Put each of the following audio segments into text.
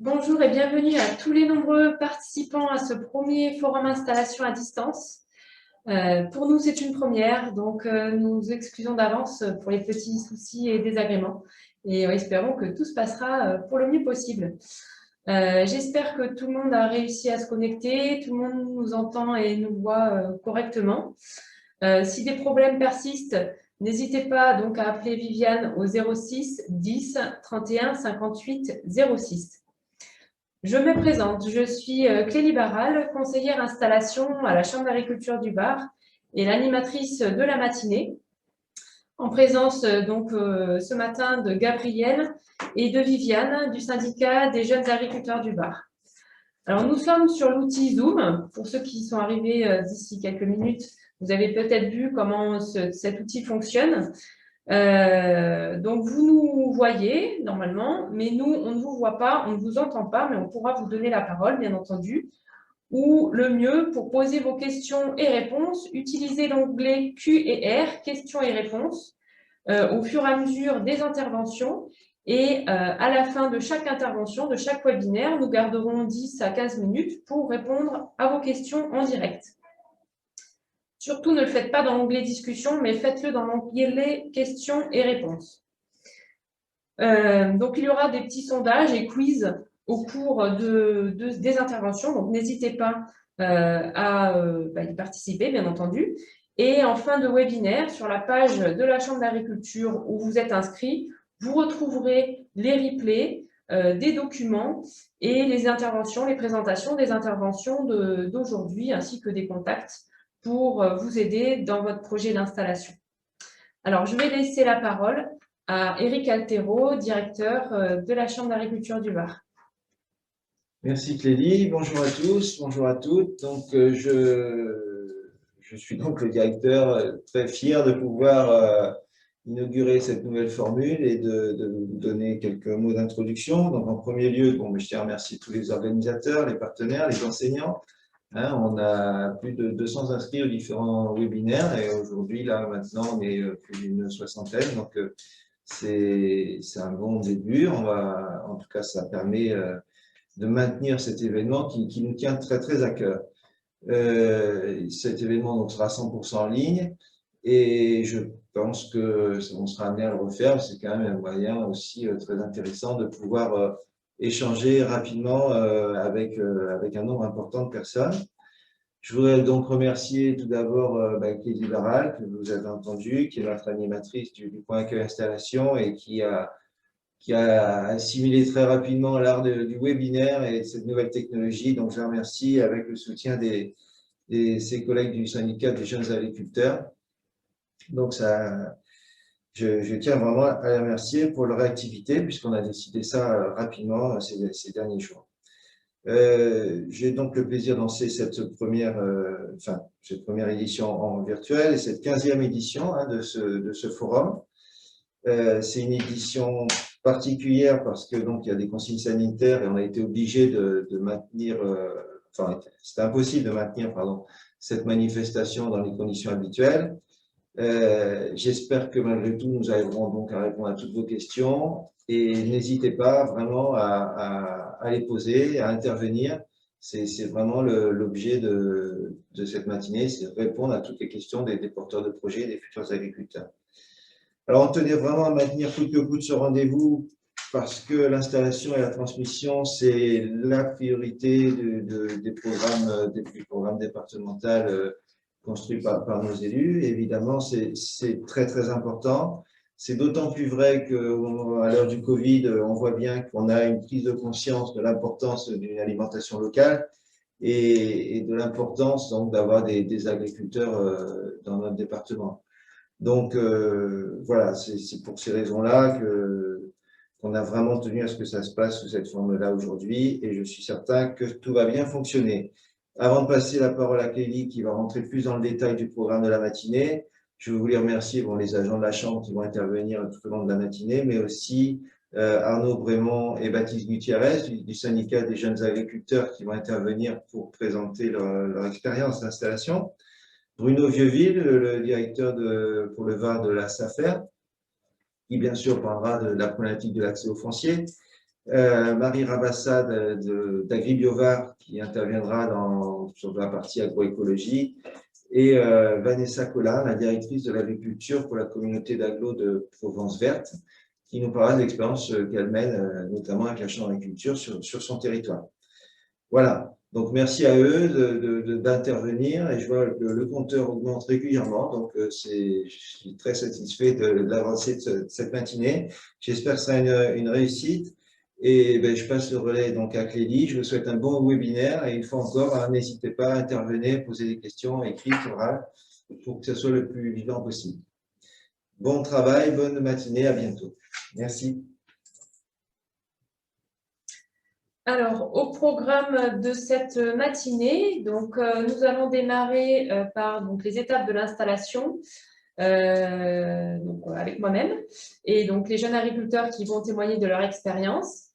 Bonjour et bienvenue à tous les nombreux participants à ce premier forum installation à distance. Pour nous, c'est une première, donc nous excusons d'avance pour les petits soucis et désagréments et espérons que tout se passera pour le mieux possible. J'espère que tout le monde a réussi à se connecter, tout le monde nous entend et nous voit correctement. Si des problèmes persistent, n'hésitez pas donc à appeler Viviane au 06 10 31 58 06. Je me présente, je suis Clélie Barral, conseillère installation à la Chambre d'agriculture du Var et l'animatrice de la matinée, en présence ce matin de Gabrielle et de Viviane du syndicat des jeunes agriculteurs du Var. Alors nous sommes sur l'outil Zoom. Pour ceux qui sont arrivés d'ici quelques minutes, vous avez peut-être vu comment cet outil fonctionne. Donc, vous nous voyez normalement, mais nous, on ne vous voit pas, on ne vous entend pas, mais on pourra vous donner la parole, bien entendu. Ou le mieux, pour poser vos questions et réponses, utilisez l'onglet Q&R, questions et réponses, au fur et à mesure des interventions. Et à la fin de chaque intervention, de chaque webinaire, nous garderons 10 à 15 minutes pour répondre à vos questions en direct. Surtout, ne le faites pas dans l'onglet discussion, mais faites-le dans l'onglet questions et réponses. Donc, il y aura des petits sondages et quiz au cours des interventions. Donc, n'hésitez pas à y participer, bien entendu. Et en fin de webinaire, sur la page de la Chambre d'agriculture où vous êtes inscrit, vous retrouverez les replays des documents et les interventions, les présentations des interventions d'aujourd'hui, ainsi que des contacts pour vous aider dans votre projet d'installation. Alors, je vais laisser la parole à Éric Altero, directeur de la Chambre d'agriculture du Var. Merci Clélie, bonjour à tous, bonjour à toutes. Donc, je suis donc le directeur, très fier de pouvoir inaugurer cette nouvelle formule et de vous donner quelques mots d'introduction. Donc, en premier lieu, je tiens à remercier tous les organisateurs, les partenaires, les enseignants. On a plus de 200 inscrits aux différents webinaires et aujourd'hui, là, maintenant, on est plus d'une soixantaine. Donc, c'est un bon début. En tout cas, ça permet de maintenir cet événement qui nous tient très, très à cœur. Cet événement donc, sera 100% en ligne et je pense qu'on sera amené à le refaire. C'est quand même un moyen aussi très intéressant de pouvoir échanger rapidement avec un nombre important de personnes. Je voudrais donc remercier tout d'abord Clélie Barral, que vous avez entendu, qui est notre animatrice du point accueil installation et qui a assimilé très rapidement l'art du webinaire et de cette nouvelle technologie. Donc, je la remercie avec le soutien de ses collègues du syndicat des jeunes agriculteurs. Donc, je tiens vraiment à la remercier pour leur activité, puisqu'on a décidé ça rapidement ces derniers jours. J'ai donc le plaisir de lancer cette première édition en virtuel et cette 15e édition de ce forum. C'est une édition particulière parce que donc il y a des consignes sanitaires et on a été obligé de maintenir, c'était impossible de maintenir cette manifestation dans les conditions habituelles. J'espère que malgré tout nous arriverons donc à répondre à toutes vos questions et n'hésitez pas vraiment à les poser, à intervenir. C'est vraiment l'objet de cette matinée, c'est de répondre à toutes les questions des porteurs de projets et des futurs agriculteurs. Alors, on tenait vraiment à maintenir coûte que coûte ce rendez-vous parce que l'installation et la transmission, c'est la priorité des programmes départementaux construits par nos élus. Évidemment, c'est très, très important. C'est d'autant plus vrai qu'à l'heure du Covid, on voit bien qu'on a une prise de conscience de l'importance d'une alimentation locale et de l'importance d'avoir des agriculteurs dans notre département. Donc, voilà, c'est pour ces raisons-là qu'on a vraiment tenu à ce que ça se passe sous cette forme-là aujourd'hui et je suis certain que tout va bien fonctionner. Avant de passer la parole à Clélie qui va rentrer plus dans le détail du programme de la matinée, je voulais remercier les agents de la Chambre qui vont intervenir tout au long de la matinée, mais aussi Arnaud Brémond et Baptiste Gutiérrez du syndicat des jeunes agriculteurs qui vont intervenir pour présenter leur expérience d'installation. Bruno Vieuxville, le directeur pour le Var de la SAFER, qui bien sûr parlera de la problématique de l'accès au foncier. Marie Rabassa d'AgriBiovar qui interviendra sur la partie agroécologie et Vanessa Collin, la directrice de l'agriculture pour la communauté d'agglo de Provence Verte, qui nous parlera de l'expérience qu'elle mène, notamment avec la Chambre d'agriculture sur son territoire. Voilà, donc merci à eux d'intervenir et je vois que le compteur augmente régulièrement, donc je suis très satisfait de l'avancée de cette matinée. J'espère que ce sera une réussite. Et ben, je passe le relais donc à Clélie. Je vous souhaite un bon webinaire et une fois encore, n'hésitez pas à intervenir, poser des questions écrites, orales, pour que ce soit le plus vivant possible. Bon travail, bonne matinée, à bientôt. Merci. Alors, au programme de cette matinée, donc, nous allons démarrer par donc, les étapes de l'installation. Avec moi-même et donc les jeunes agriculteurs qui vont témoigner de leur expérience.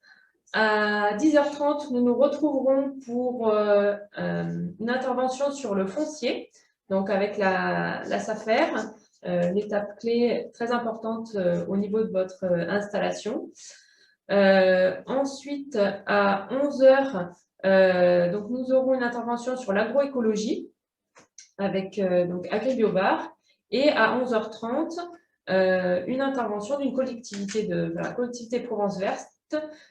À 10h30, nous nous retrouverons pour une intervention sur le foncier, donc avec la SAFER, l'étape clé très importante au niveau de votre installation. Ensuite, à 11h, donc nous aurons une intervention sur l'agroécologie avec donc AgriBiovar. Et à 11h30, une intervention d'une collectivité de la collectivité Provence Verte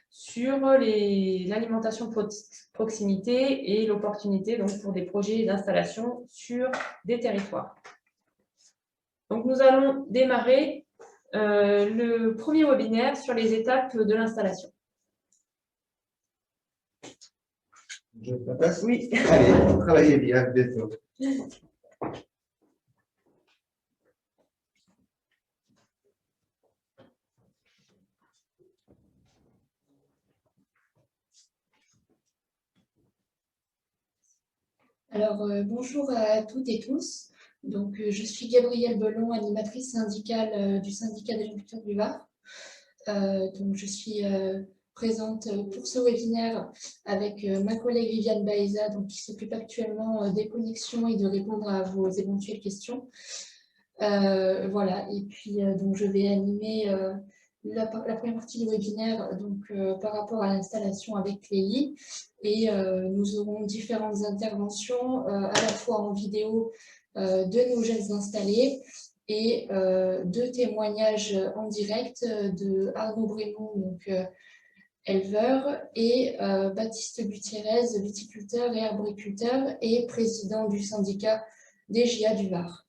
sur l'alimentation proximité et l'opportunité pour des projets d'installation sur des territoires. Donc, nous allons démarrer le premier webinaire sur les étapes de l'installation. Je passe ? Oui. Allez, travaillez bien, à bientôt. Alors, bonjour à toutes et tous. Donc, je suis Gabrielle Belon, animatrice syndicale du syndicat d'agriculture du Var. Donc, je suis présente pour ce webinaire avec ma collègue Viviane Baeza, donc, qui s'occupe actuellement des connexions et de répondre à vos éventuelles questions. Voilà, et puis donc, je vais animer la première partie du webinaire donc, par rapport à l'installation avec Clélie. Et nous aurons différentes interventions, à la fois en vidéo de nos jeunes installés et deux témoignages en direct de Arnaud Brémond, donc éleveur, et Baptiste Gutiérrez, viticulteur et arboriculteur et président du syndicat des GIA du Var.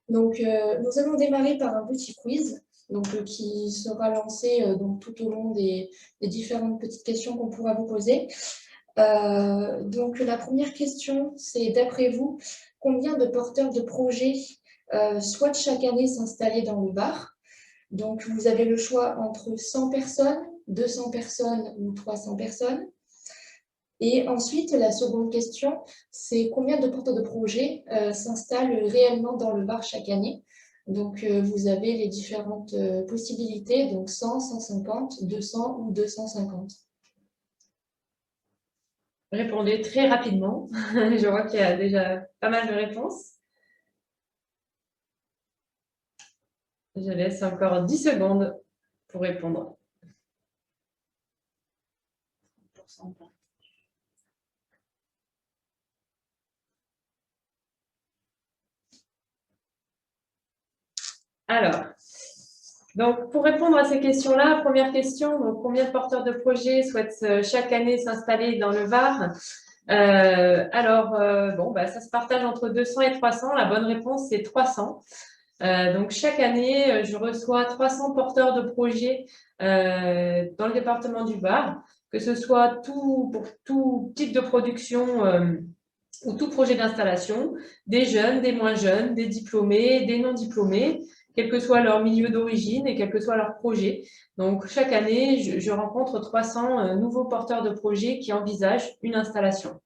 Donc, nous allons démarrer par un petit quiz donc, qui sera lancé donc, tout au long des différentes petites questions qu'on pourra vous poser. Donc, la première question, c'est d'après vous, combien de porteurs de projets souhaitent chaque année s'installer dans le Var? Donc, vous avez le choix entre 100 personnes, 200 personnes ou 300 personnes. Et ensuite, la seconde question, c'est combien de porteurs de projets s'installent réellement dans le Var chaque année? Donc, vous avez les différentes possibilités, donc 100, 150, 200 ou 250. Répondez très rapidement. Je vois qu'il y a déjà pas mal de réponses. Je laisse encore 10 secondes pour répondre. Alors, donc pour répondre à ces questions-là, première question, donc combien de porteurs de projets souhaitent chaque année s'installer dans le Var? Ça se partage entre 200 et 300. La bonne réponse, c'est 300. Donc, chaque année, je reçois 300 porteurs de projets dans le département du Var, que ce soit pour tout type de production ou tout projet d'installation, des jeunes, des moins jeunes, des diplômés, des non diplômés, quel que soit leur milieu d'origine et quel que soit leur projet. Donc, chaque année, je rencontre 300 nouveaux porteurs de projets qui envisagent une installation.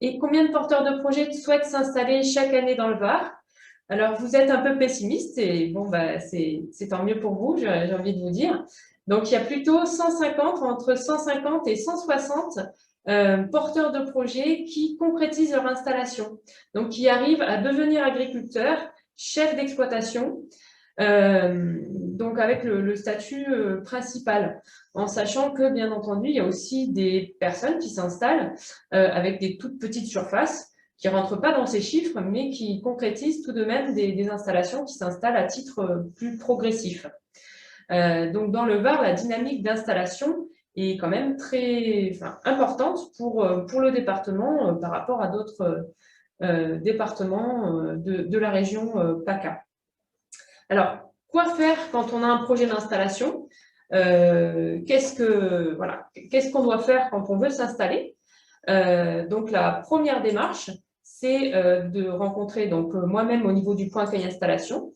Et combien de porteurs de projets souhaitent s'installer chaque année dans le Var? Alors, vous êtes un peu pessimiste et bon, c'est tant mieux pour vous, j'ai envie de vous dire. Donc, il y a plutôt entre 150 et 160 porteurs de projets qui concrétisent leur installation, donc qui arrivent à devenir agriculteurs, chefs d'exploitation, donc avec le statut principal, en sachant que, bien entendu, il y a aussi des personnes qui s'installent avec des toutes petites surfaces, qui ne rentrent pas dans ces chiffres, mais qui concrétisent tout de même des installations qui s'installent à titre plus progressif. Donc, dans le Var, la dynamique d'installation est quand même très importante pour le département par rapport à d'autres départements de la région PACA. Alors, quoi faire quand on a un projet d'installation? Qu'est-ce qu'on doit faire quand on veut s'installer? Donc, la première démarche, c'est de rencontrer moi-même au niveau du point accueil installation.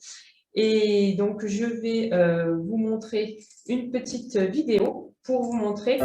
Et donc, je vais vous montrer une petite vidéo pour vous montrer.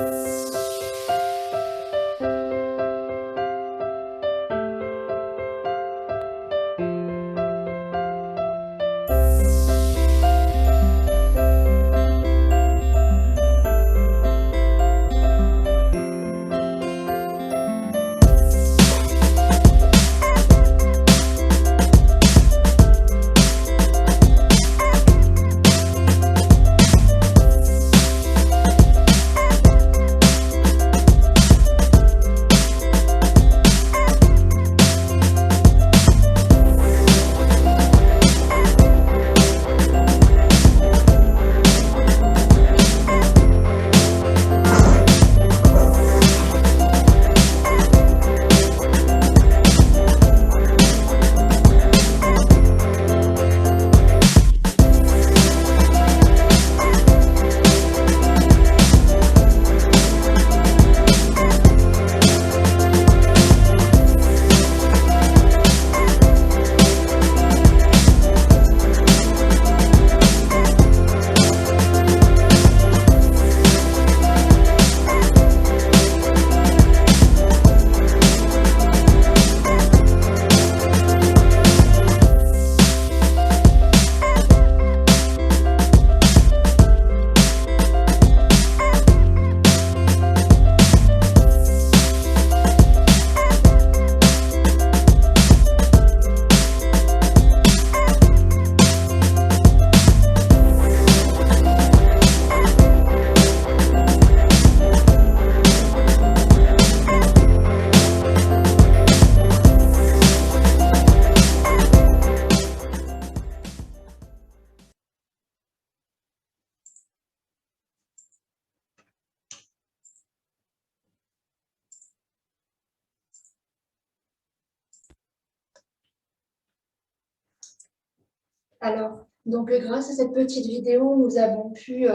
Alors, donc grâce à cette petite vidéo, nous avons pu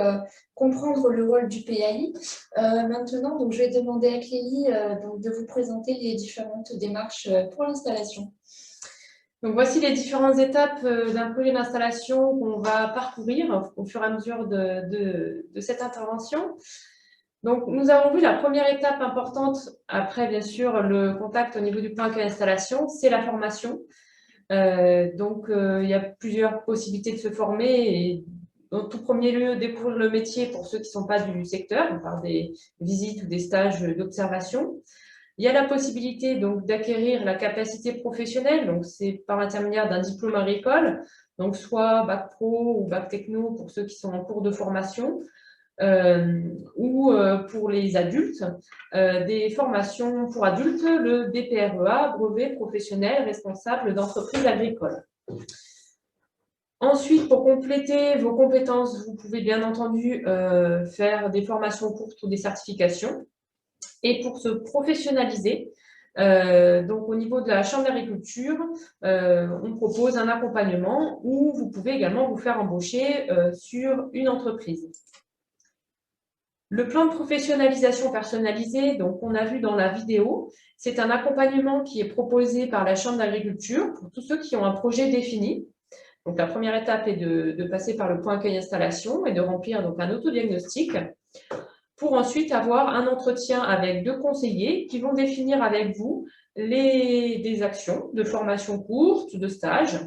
comprendre le rôle du PAI. Maintenant, donc, je vais demander à Clélie de vous présenter les différentes démarches pour l'installation. Donc, voici les différentes étapes d'un projet d'installation qu'on va parcourir au fur et à mesure de cette intervention. Donc, nous avons vu la première étape importante, après, bien sûr, le contact au niveau du point accueil installation, c'est la formation. Il y a plusieurs possibilités de se former et, en tout premier lieu, découvrir le métier pour ceux qui ne sont pas du secteur, par des visites ou des stages d'observation. Il y a la possibilité donc d'acquérir la capacité professionnelle, donc c'est par l'intermédiaire d'un diplôme agricole, donc soit bac pro ou bac techno pour ceux qui sont en cours de formation, ou pour les adultes, des formations pour adultes, le BPREA, brevet professionnel responsable d'entreprise agricole. Ensuite, pour compléter vos compétences, vous pouvez bien entendu faire des formations courtes ou des certifications. Et pour se professionnaliser, donc au niveau de la Chambre d'agriculture, on propose un accompagnement où vous pouvez également vous faire embaucher sur une entreprise. Le plan de professionnalisation personnalisé, donc on a vu dans la vidéo, c'est un accompagnement qui est proposé par la Chambre d'agriculture pour tous ceux qui ont un projet défini. Donc la première étape est de passer par le point accueil installation et de remplir donc un autodiagnostic pour ensuite avoir un entretien avec 2 conseillers qui vont définir avec vous des actions de formation courte, de stage,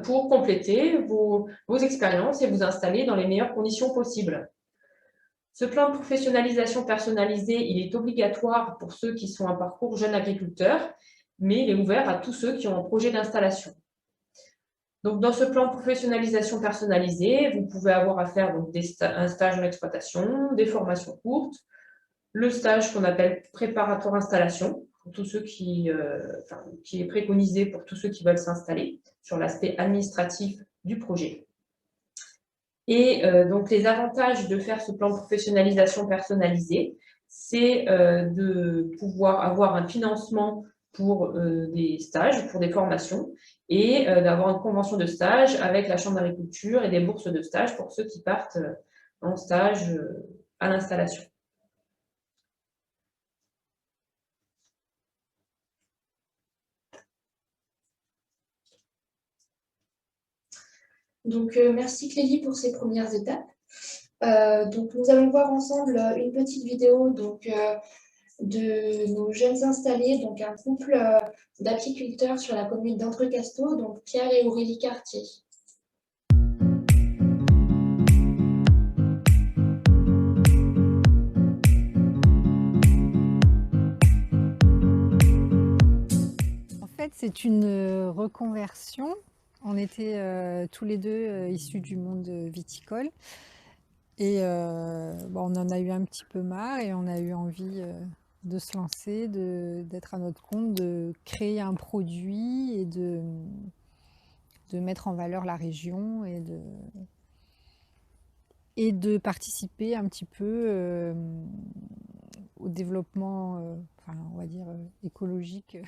pour compléter vos expériences et vous installer dans les meilleures conditions possibles. Ce plan de professionnalisation personnalisé, il est obligatoire pour ceux qui sont en parcours jeunes agriculteurs, mais il est ouvert à tous ceux qui ont un projet d'installation. Donc, dans ce plan de professionnalisation personnalisé, vous pouvez avoir à faire donc, un stage en exploitation, des formations courtes, le stage qu'on appelle préparatoire installation, pour tous ceux qui est préconisé pour tous ceux qui veulent s'installer sur l'aspect administratif du projet. Et donc, les avantages de faire ce plan de professionnalisation personnalisé, c'est de pouvoir avoir un financement pour des stages, pour des formations, et d'avoir une convention de stage avec la Chambre d'agriculture et des bourses de stage pour ceux qui partent en stage à l'installation. Donc, merci Clélie pour ces premières étapes. Donc, nous allons voir ensemble une petite vidéo de nos jeunes installés, donc un couple d'apiculteurs sur la commune d'Entrecasteaux, donc Pierre et Aurélie Cartier. En fait, c'est une reconversion. On était tous les deux issus du monde viticole. Et on en a eu un petit peu marre et on a eu envie de se lancer, d'être à notre compte, de créer un produit et de mettre en valeur la région et de participer un petit peu au développement, on va dire, écologique.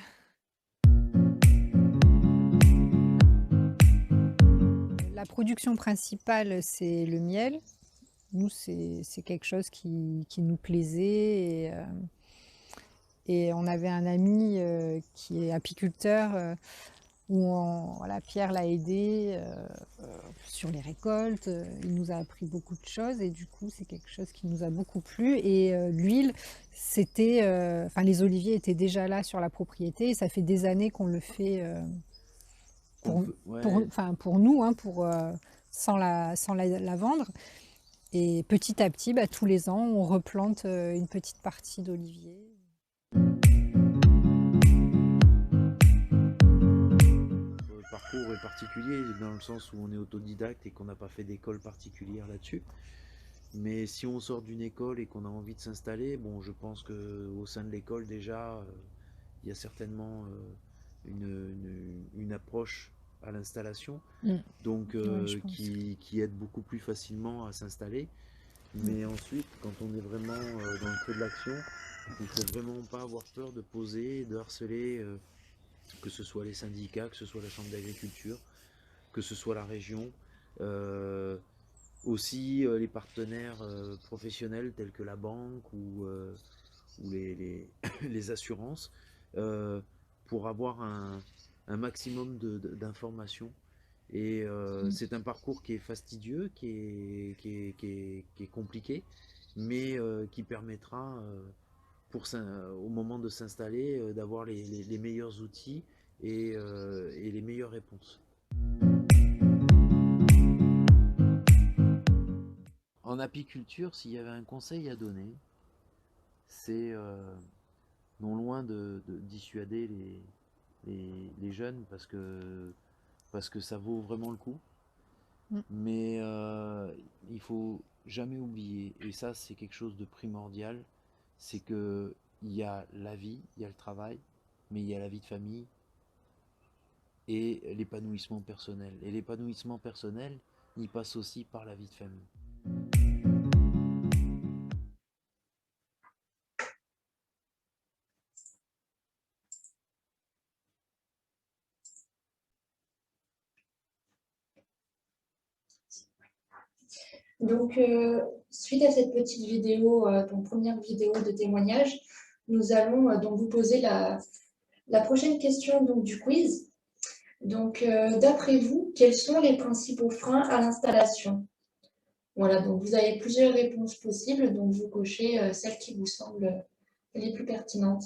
La production principale, c'est le miel. Nous, c'est quelque chose qui nous plaisait. Et on avait un ami qui est apiculteur, où Pierre l'a aidé sur les récoltes. Il nous a appris beaucoup de choses et du coup, c'est quelque chose qui nous a beaucoup plu. Et l'huile, les oliviers étaient déjà là sur la propriété et ça fait des années qu'on le fait pour nous, sans la vendre. Et petit à petit, tous les ans, on replante une petite partie d'olivier. Le parcours est particulier dans le sens où on est autodidacte et qu'on n'a pas fait d'école particulière là-dessus. Mais si on sort d'une école et qu'on a envie de s'installer, bon, je pense qu'au sein de l'école déjà, il y a certainement une approche à l'installation, donc qui aide beaucoup plus facilement à s'installer. Mais ensuite, quand on est vraiment dans le feu de l'action, il ne faut vraiment pas avoir peur de poser, de harceler, que ce soit les syndicats, que ce soit la Chambre d'agriculture, que ce soit la région, aussi les partenaires professionnels tels que la banque ou les assurances, pour avoir un maximum d'informations. Et c'est un parcours qui est fastidieux, qui est compliqué, mais qui permettra, au moment de s'installer, d'avoir les meilleurs outils et les meilleures réponses. En apiculture, s'il y avait un conseil à donner, c'est non loin de dissuader les jeunes parce que ça vaut vraiment le coup. Mais il faut jamais oublier, et ça c'est quelque chose de primordial, c'est que il y a la vie, il y a le travail, mais il y a la vie de famille et l'épanouissement personnel. Et l'épanouissement personnel, il passe aussi par la vie de famille. Donc, suite à cette petite vidéo, donc première vidéo de témoignage, nous allons donc vous poser la prochaine question donc, du quiz. Donc, d'après vous, quels sont les principaux freins à l'installation? Voilà, donc vous avez plusieurs réponses possibles, donc vous cochez celles qui vous semblent les plus pertinentes.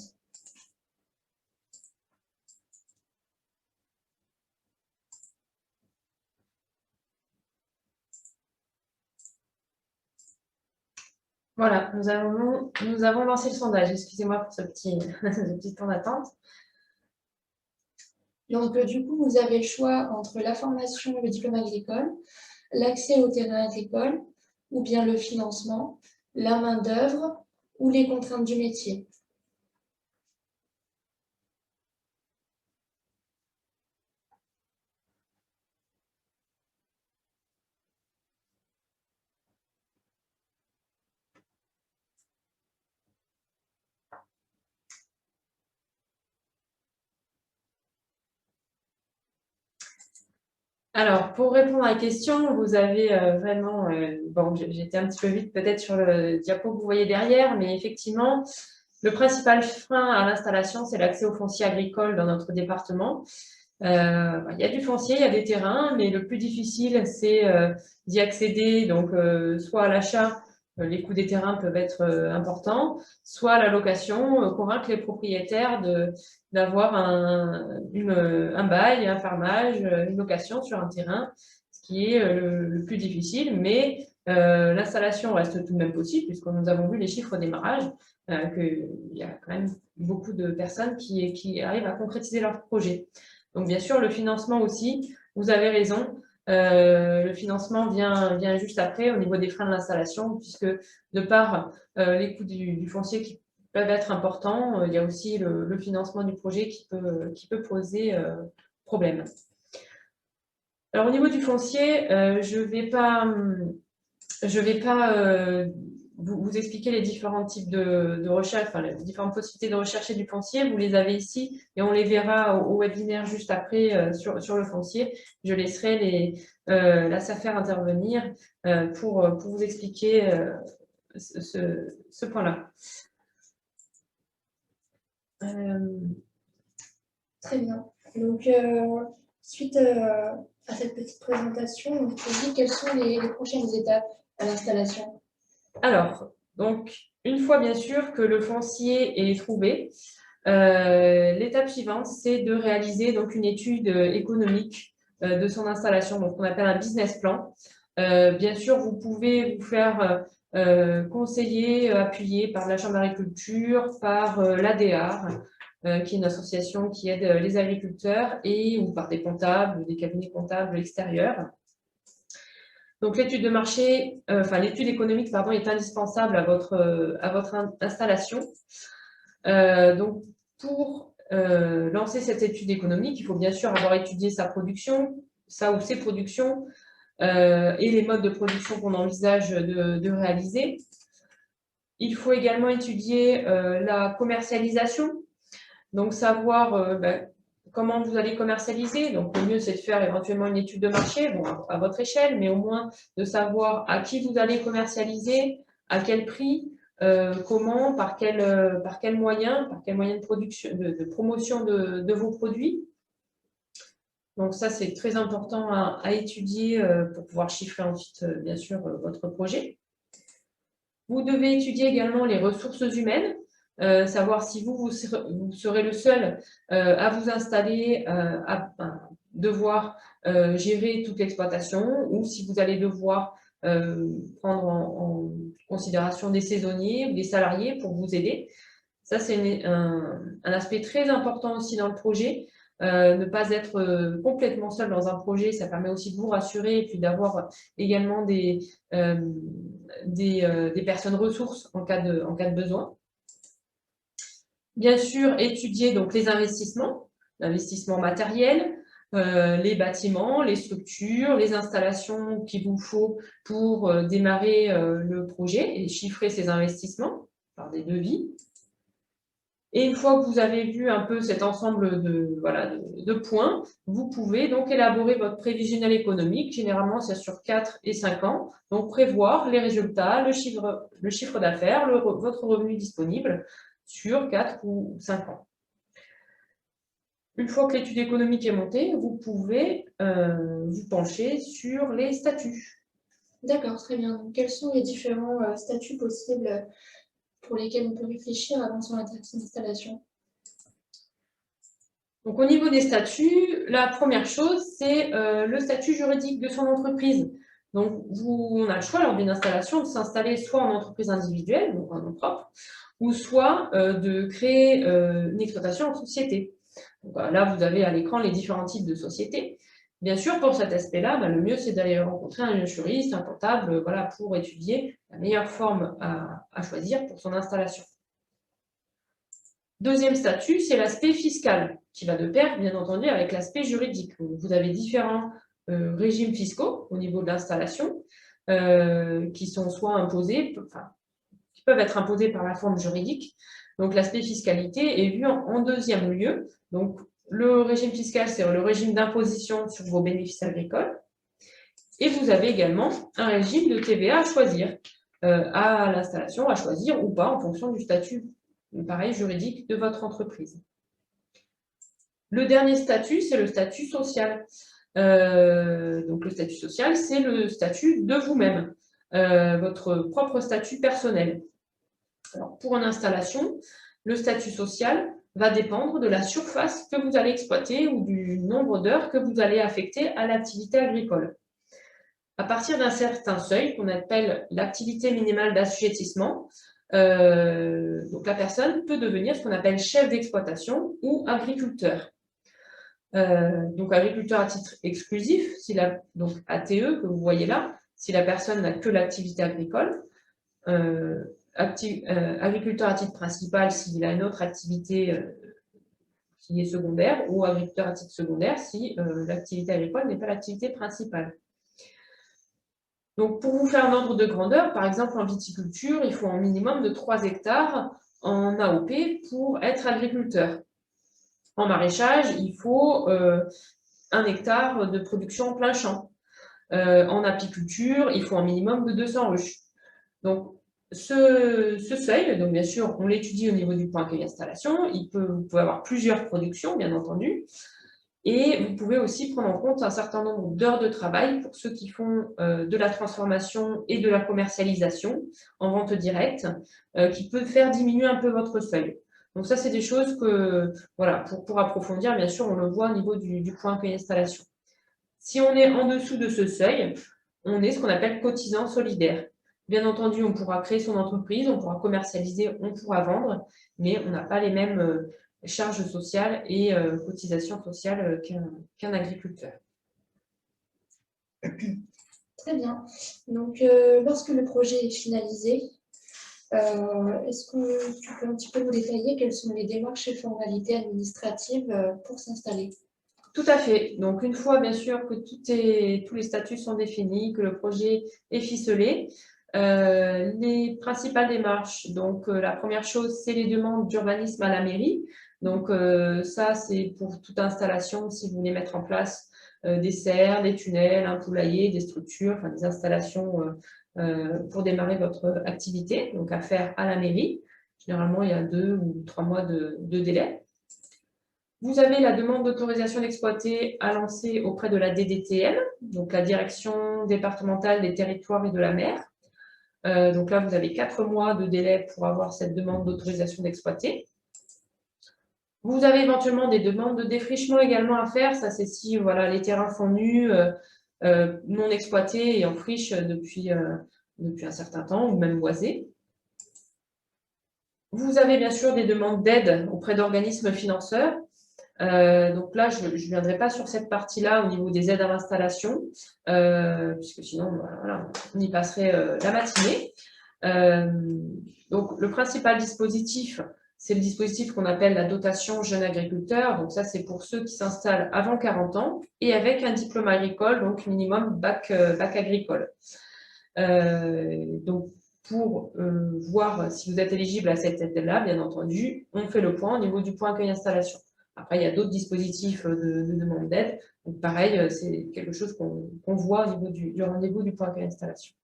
Voilà, nous avons lancé le sondage. Excusez-moi pour ce petit, ce petit temps d'attente. Donc, du coup, vous avez le choix entre la formation et le diplôme agricole, l'accès au terrain agricole, ou bien le financement, la main-d'œuvre ou les contraintes du métier. Alors, pour répondre à la question, vous avez vraiment, bon, j'étais un petit peu vite peut-être sur le diapo que vous voyez derrière, mais effectivement, le principal frein à l'installation, c'est l'accès au foncier agricole dans notre département. Il y a du foncier, il y a des terrains, mais le plus difficile, c'est d'y accéder, donc soit à l'achat, les coûts des terrains peuvent être importants, soit à la location, convaincre les propriétaires d'avoir un bail, un fermage, une location sur un terrain, ce qui est le plus difficile, mais l'installation reste tout de même possible, puisque nous avons vu les chiffres au démarrage, qu'il y a quand même beaucoup de personnes qui arrivent à concrétiser leur projet. Donc, bien sûr, le financement aussi, vous avez raison. Le financement vient juste après au niveau des freins de l'installation, puisque de par les coûts du foncier qui peuvent être importants, il y a aussi le financement du projet qui peut poser problème. Alors, au niveau du foncier, je vais pas vous expliquer les différents types de recherche, enfin, les différentes possibilités de rechercher du foncier. Vous les avez ici et on les verra au webinaire juste après sur le foncier. Je laisserai la SAFER intervenir pour vous expliquer ce point-là. Très bien. Donc, suite à cette petite présentation, on vous dit quelles sont les prochaines étapes à l'installation. Alors, donc, une fois bien sûr que le foncier est trouvé, l'étape suivante, c'est de réaliser donc une étude économique de son installation, donc qu'on appelle un business plan. Bien sûr, vous pouvez vous faire conseiller, appuyer par la Chambre d'agriculture, par l'ADAR, qui est une association qui aide les agriculteurs, ou par des comptables, des cabinets comptables extérieurs. Donc, l'étude de marché, l'étude économique, pardon, est indispensable à votre installation. Donc, pour lancer cette étude économique, il faut bien sûr avoir étudié sa production, sa ou ses productions, et les modes de production qu'on envisage de réaliser. Il faut également étudier la commercialisation, donc savoir comment vous allez commercialiser. Donc, le mieux, c'est de faire éventuellement une étude de marché, bon, à votre échelle, mais au moins de savoir à qui vous allez commercialiser, à quel prix, comment, par quel moyen de production, de promotion de vos produits. Donc, ça, c'est très important à étudier pour pouvoir chiffrer ensuite, bien sûr, votre projet. Vous devez étudier également les ressources humaines. Savoir si vous serez le seul à vous installer, à devoir gérer toute l'exploitation, ou si vous allez devoir prendre en considération des saisonniers ou des salariés pour vous aider. Ça, c'est un aspect très important aussi dans le projet. Ne pas être complètement seul dans un projet, ça permet aussi de vous rassurer et puis d'avoir également des personnes ressources en cas de besoin. Bien sûr, étudier donc les investissements, l'investissement matériel, les bâtiments, les structures, les installations qu'il vous faut pour démarrer le projet et chiffrer ces investissements par des devis. Et une fois que vous avez vu un peu cet ensemble de points, vous pouvez donc élaborer votre prévisionnel économique. Généralement, c'est sur 4 et 5 ans. Donc, prévoir les résultats, le chiffre d'affaires, votre revenu disponible sur 4 ou 5 ans. Une fois que l'étude économique est montée, vous pouvez vous pencher sur les statuts. D'accord, très bien. Donc, quels sont les différents statuts possibles pour lesquels on peut réfléchir avant son installation? Donc, au niveau des statuts, la première chose, c'est le statut juridique de son entreprise. Donc, on a le choix lors d'une installation de s'installer soit en entreprise individuelle, donc en nom propre, ou soit de créer une exploitation en société. Donc, là, vous avez à l'écran les différents types de sociétés. Bien sûr, pour cet aspect-là, le mieux, c'est d'aller rencontrer un juriste, un comptable, voilà, pour étudier la meilleure forme à choisir pour son installation. Deuxième statut, c'est l'aspect fiscal, qui va de pair, bien entendu, avec l'aspect juridique. Vous avez différents régimes fiscaux au niveau de l'installation, qui sont soit imposés, qui peuvent être imposés par la forme juridique. Donc, l'aspect fiscalité est vu en deuxième lieu. Donc, le régime fiscal, c'est le régime d'imposition sur vos bénéfices agricoles. Et vous avez également un régime de TVA à choisir, à l'installation, à choisir ou pas, en fonction du statut, pareil, juridique de votre entreprise. Le dernier statut, c'est le statut social. Donc, le statut social, c'est le statut de vous-même, votre propre statut personnel. Alors, pour une installation, le statut social va dépendre de la surface que vous allez exploiter ou du nombre d'heures que vous allez affecter à l'activité agricole. À partir d'un certain seuil, qu'on appelle l'activité minimale d'assujettissement, donc la personne peut devenir ce qu'on appelle chef d'exploitation ou agriculteur. Donc agriculteur à titre exclusif, donc ATE que vous voyez là, si la personne n'a que l'activité agricole. Agriculteur à titre principal s'il a une autre activité qui est secondaire, ou agriculteur à titre secondaire si l'activité agricole n'est pas l'activité principale. Donc, pour vous faire un ordre de grandeur, par exemple en viticulture, il faut un minimum de 3 hectares en AOP pour être agriculteur. En maraîchage, il faut 1 hectare de production en plein champ. En apiculture, il faut un minimum de 200 ruches. Donc, ce seuil, donc bien sûr, on l'étudie au niveau du point accueil installation. Vous pouvez avoir plusieurs productions, bien entendu. Et vous pouvez aussi prendre en compte un certain nombre d'heures de travail pour ceux qui font de la transformation et de la commercialisation en vente directe, qui peut faire diminuer un peu votre seuil. Donc ça, c'est des choses que, voilà, pour approfondir, bien sûr, on le voit au niveau du point accueil installation. Si on est en dessous de ce seuil, on est ce qu'on appelle cotisant solidaire. Bien entendu, on pourra créer son entreprise, on pourra commercialiser, on pourra vendre, mais on n'a pas les mêmes charges sociales et cotisations sociales qu'un agriculteur. Très bien. Donc, lorsque le projet est finalisé, est-ce que tu peux un petit peu nous détailler quelles sont les démarches et formalités administratives pour s'installer? Tout à fait. Donc, une fois, bien sûr, que tous les statuts sont définis, que le projet est ficelé, les principales démarches, donc la première chose, c'est les demandes d'urbanisme à la mairie. Donc, ça, c'est pour toute installation, si vous voulez mettre en place des serres, des tunnels, un poulailler, des structures, enfin des installations pour démarrer votre activité, donc à faire à la mairie. Généralement, il y a 2 ou 3 mois de délai. Vous avez la demande d'autorisation d'exploiter à lancer auprès de la DDTM, donc la Direction départementale des territoires et de la mer. Donc là, vous avez 4 mois de délai pour avoir cette demande d'autorisation d'exploiter. Vous avez éventuellement des demandes de défrichement également à faire. Ça, c'est si voilà, les terrains sont nus, non exploités et en friche depuis un certain temps, ou même boisés. Vous avez bien sûr des demandes d'aide auprès d'organismes financeurs. Donc là, je ne viendrai pas sur cette partie-là au niveau des aides à l'installation, puisque sinon, voilà, on y passerait la matinée. Donc, le principal dispositif, c'est le dispositif qu'on appelle la dotation jeune agriculteur. Donc ça, c'est pour ceux qui s'installent avant 40 ans et avec un diplôme agricole, donc minimum bac agricole. Donc, pour voir si vous êtes éligible à cette aide-là, bien entendu, on fait le point au niveau du point accueil installation. Après, il y a d'autres dispositifs de demande d'aide. Donc, pareil, c'est quelque chose qu'on voit au niveau du rendez-vous du point accueil installation.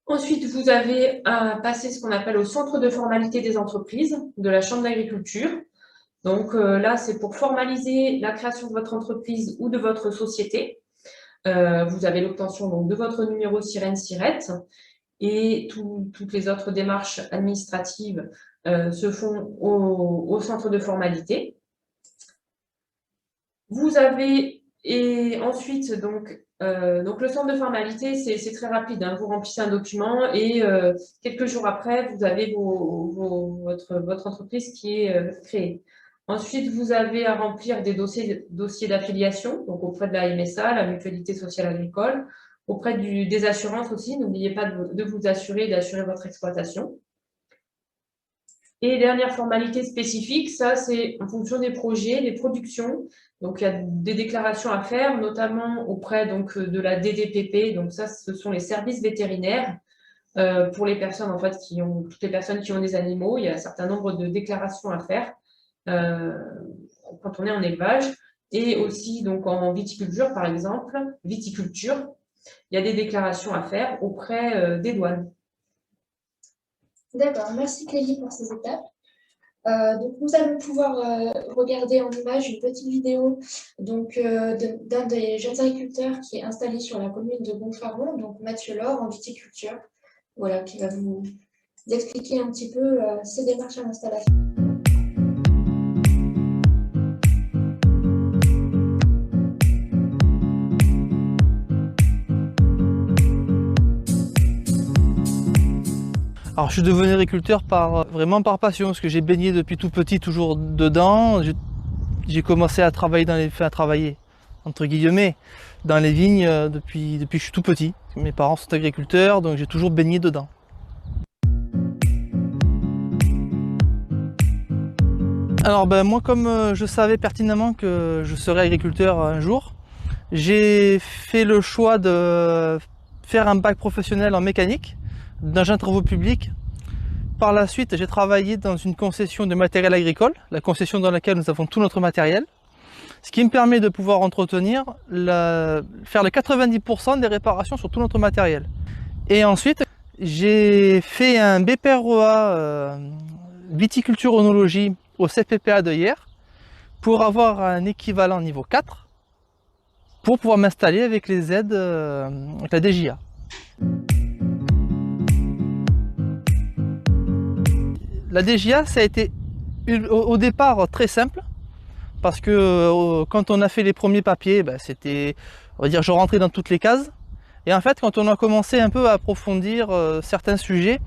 Ensuite, vous avez à passer ce qu'on appelle au centre de formalité des entreprises de la Chambre d'agriculture. Donc là, c'est pour formaliser la création de votre entreprise ou de votre société. Vous avez l'obtention de votre numéro SIREN-SIRET et toutes les autres démarches administratives se font au centre de formalité. Vous avez Et ensuite, donc le centre de formalité, c'est très rapide, hein. Vous remplissez un document et quelques jours après, vous avez votre entreprise qui est créée. Ensuite, vous avez à remplir des dossiers d'affiliation, donc auprès de la MSA, la Mutualité sociale agricole, auprès des assurances aussi. N'oubliez pas de vous assurer, d'assurer votre exploitation. Et dernière formalité spécifique, ça c'est en fonction des projets, des productions. Donc il y a des déclarations à faire, notamment auprès donc, de la DDPP. Donc ça, ce sont les services vétérinaires pour les personnes en fait toutes les personnes qui ont des animaux. Il y a un certain nombre de déclarations à faire quand on est en élevage. Et aussi donc en viticulture par exemple, viticulture, il y a des déclarations à faire auprès des douanes. D'accord, merci Clélie pour ces étapes. Donc nous allons pouvoir regarder en image une petite vidéo d'un des jeunes agriculteurs qui est installé sur la commune de Gonfaron, donc Mathieu Laure en viticulture, voilà, qui va vous expliquer un petit peu ses démarches à l'installation. Alors je suis devenu agriculteur vraiment par passion, parce que j'ai baigné depuis tout petit toujours dedans. J'ai commencé à travailler entre guillemets dans les vignes depuis que je suis tout petit. Mes parents sont agriculteurs, donc j'ai toujours baigné dedans. Alors moi, comme je savais pertinemment que je serais agriculteur un jour, j'ai fait le choix de faire un bac professionnel en mécanique d'ingénieur travaux publics. Par la suite, j'ai travaillé dans une concession de matériel agricole, la concession dans laquelle nous avons tout notre matériel, ce qui me permet de pouvoir entretenir, faire les 90% des réparations sur tout notre matériel. Et ensuite, j'ai fait un BPREA viticulture œnologie au CPPA de Hyères pour avoir un équivalent niveau 4 pour pouvoir m'installer avec les aides avec la DJA. La DJA, ça a été au départ très simple, parce que quand on a fait les premiers papiers, c'était, on va dire, je rentrais dans toutes les cases. Et en fait, quand on a commencé un peu à approfondir certains sujets,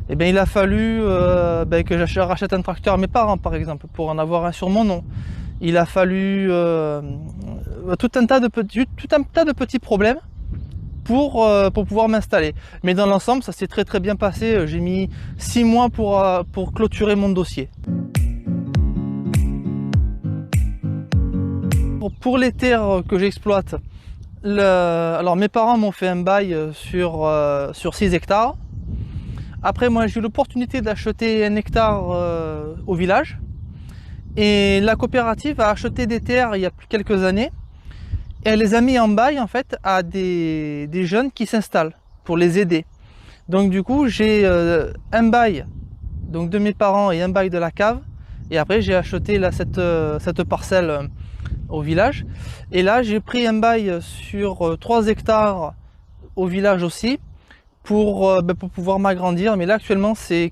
il a fallu que je rachète un tracteur à mes parents, par exemple, pour en avoir un sur mon nom. Il a fallu tout un tas de petits problèmes pour pouvoir m'installer. Mais dans l'ensemble, ça s'est très bien passé. J'ai mis 6 mois pour clôturer mon dossier. Pour les terres que j'exploite, alors mes parents m'ont fait un bail sur 6 hectares. Après, moi, j'ai eu l'opportunité d'acheter 1 hectare au village. Et la coopérative a acheté des terres il y a quelques années. Et elle les a mis en bail en fait à des jeunes qui s'installent pour les aider. Donc du coup j'ai un bail donc de mes parents et un bail de la cave. Et après j'ai acheté là, cette parcelle au village. Et là j'ai pris un bail sur 3 hectares au village aussi pour pouvoir m'agrandir. Mais là actuellement il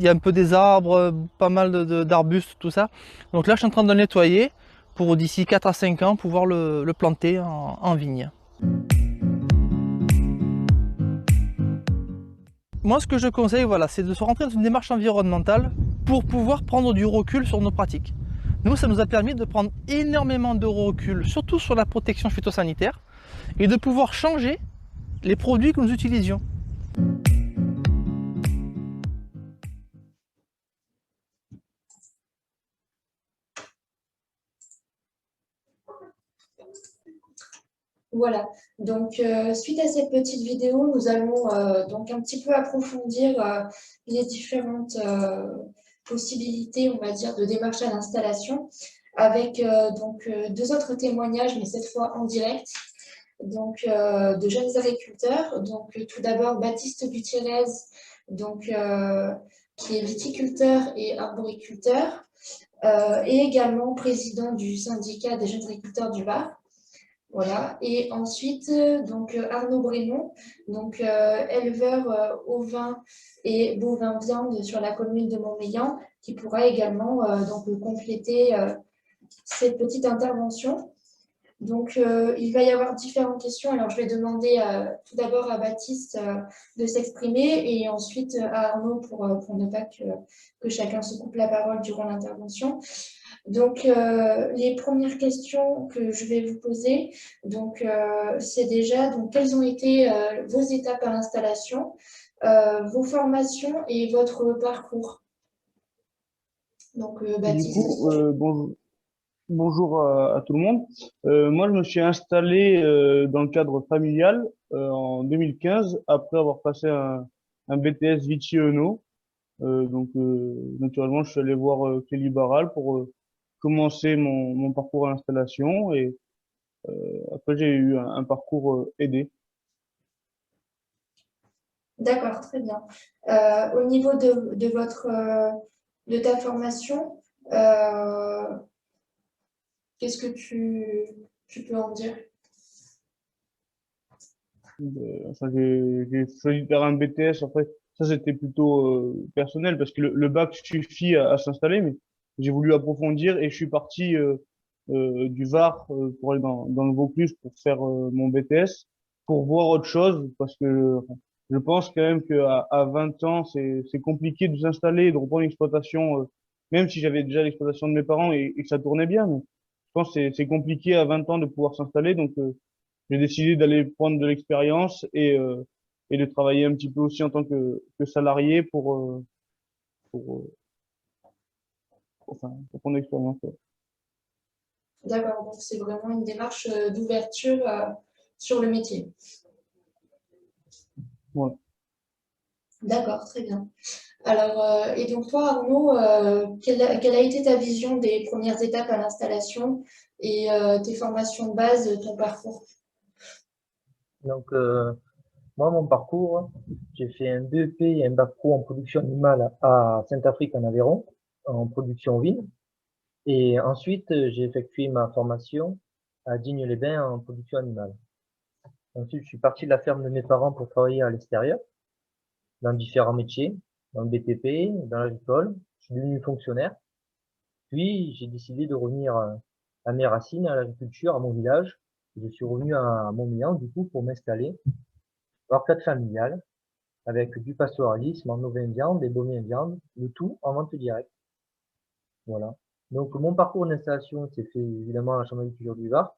y a un peu des arbres, pas mal d'arbustes, tout ça. Donc là je suis en train de le nettoyer, pour d'ici 4 à 5 ans pouvoir le planter en vigne. Moi ce que je conseille, voilà, c'est de se rentrer dans une démarche environnementale pour pouvoir prendre du recul sur nos pratiques. Nous, ça nous a permis de prendre énormément de recul, surtout sur la protection phytosanitaire, et de pouvoir changer les produits que nous utilisions. Voilà, donc suite à cette petite vidéo, nous allons donc un petit peu approfondir les différentes possibilités, on va dire, de démarche à l'installation, avec 2 autres témoignages, mais cette fois en direct, donc de jeunes agriculteurs. Donc tout d'abord Baptiste Gutiérrez, donc qui est viticulteur et arboriculteur, et également président du syndicat des jeunes agriculteurs du Var. Voilà. Et ensuite, Arnaud Brémond, éleveur ovin et bovin viande sur la commune de Montmélian, qui pourra également compléter cette petite intervention. Donc, il va y avoir différentes questions. Alors, je vais demander tout d'abord à Baptiste de s'exprimer et ensuite à Arnaud pour ne pas que chacun se coupe la parole durant l'intervention. Donc, les premières questions que je vais vous poser, donc, c'est déjà donc, quelles ont été vos étapes à l'installation, vos formations et votre parcours. Donc, Du Baptiste. coup, bonjour à tout le monde. Moi, je me suis installé dans le cadre familial en 2015 après avoir passé un BTS Vichy Eno. Naturellement, je suis allé voir Kelly Barral pour commencer mon parcours à l'installation et après, j'ai eu un parcours aidé. D'accord, très bien. Au niveau de ta formation, qu'est-ce que tu peux en dire? Enfin, j'ai choisi de faire un BTS. Après, ça, c'était plutôt personnel parce que le bac suffit à s'installer, mais j'ai voulu approfondir et je suis parti du Var pour aller dans le Vaucluse pour faire mon BTS, pour voir autre chose parce que enfin, je pense quand même qu'à 20 ans, c'est compliqué de s'installer et de reprendre une exploitation, même si j'avais déjà l'exploitation de mes parents et que ça tournait bien, mais je pense que c'est compliqué à 20 ans de pouvoir s'installer. Donc, j'ai décidé d'aller prendre de l'expérience et de travailler un petit peu aussi en tant que salarié pour, euh, pour prendre l'expérience. Ouais. D'accord, donc c'est vraiment une démarche d'ouverture sur le métier. Ouais. D'accord, très bien. Alors, et donc toi, Arnaud, quelle a été ta vision des premières étapes à l'installation et tes formations de base, ton parcours? Donc, moi, mon parcours, j'ai fait un BEP et un bac pro en production animale à Saint-Affrique en Aveyron, en production ovine. Et ensuite, j'ai effectué ma formation à Digne-les-Bains en production animale. Ensuite, je suis parti de la ferme de mes parents pour travailler à l'extérieur, dans différents métiers, dans le BTP, dans l'agricole. Je suis devenu fonctionnaire. Puis, j'ai décidé de revenir à mes racines, à l'agriculture, à mon village. Je suis revenu à Montmillan, du coup, pour m'installer hors cadre familial, avec du pastoralisme en ovin viande, des bovins viande, le tout en vente directe. Voilà. Donc, mon parcours d'installation s'est fait évidemment à la Chambre d'agriculture du Var,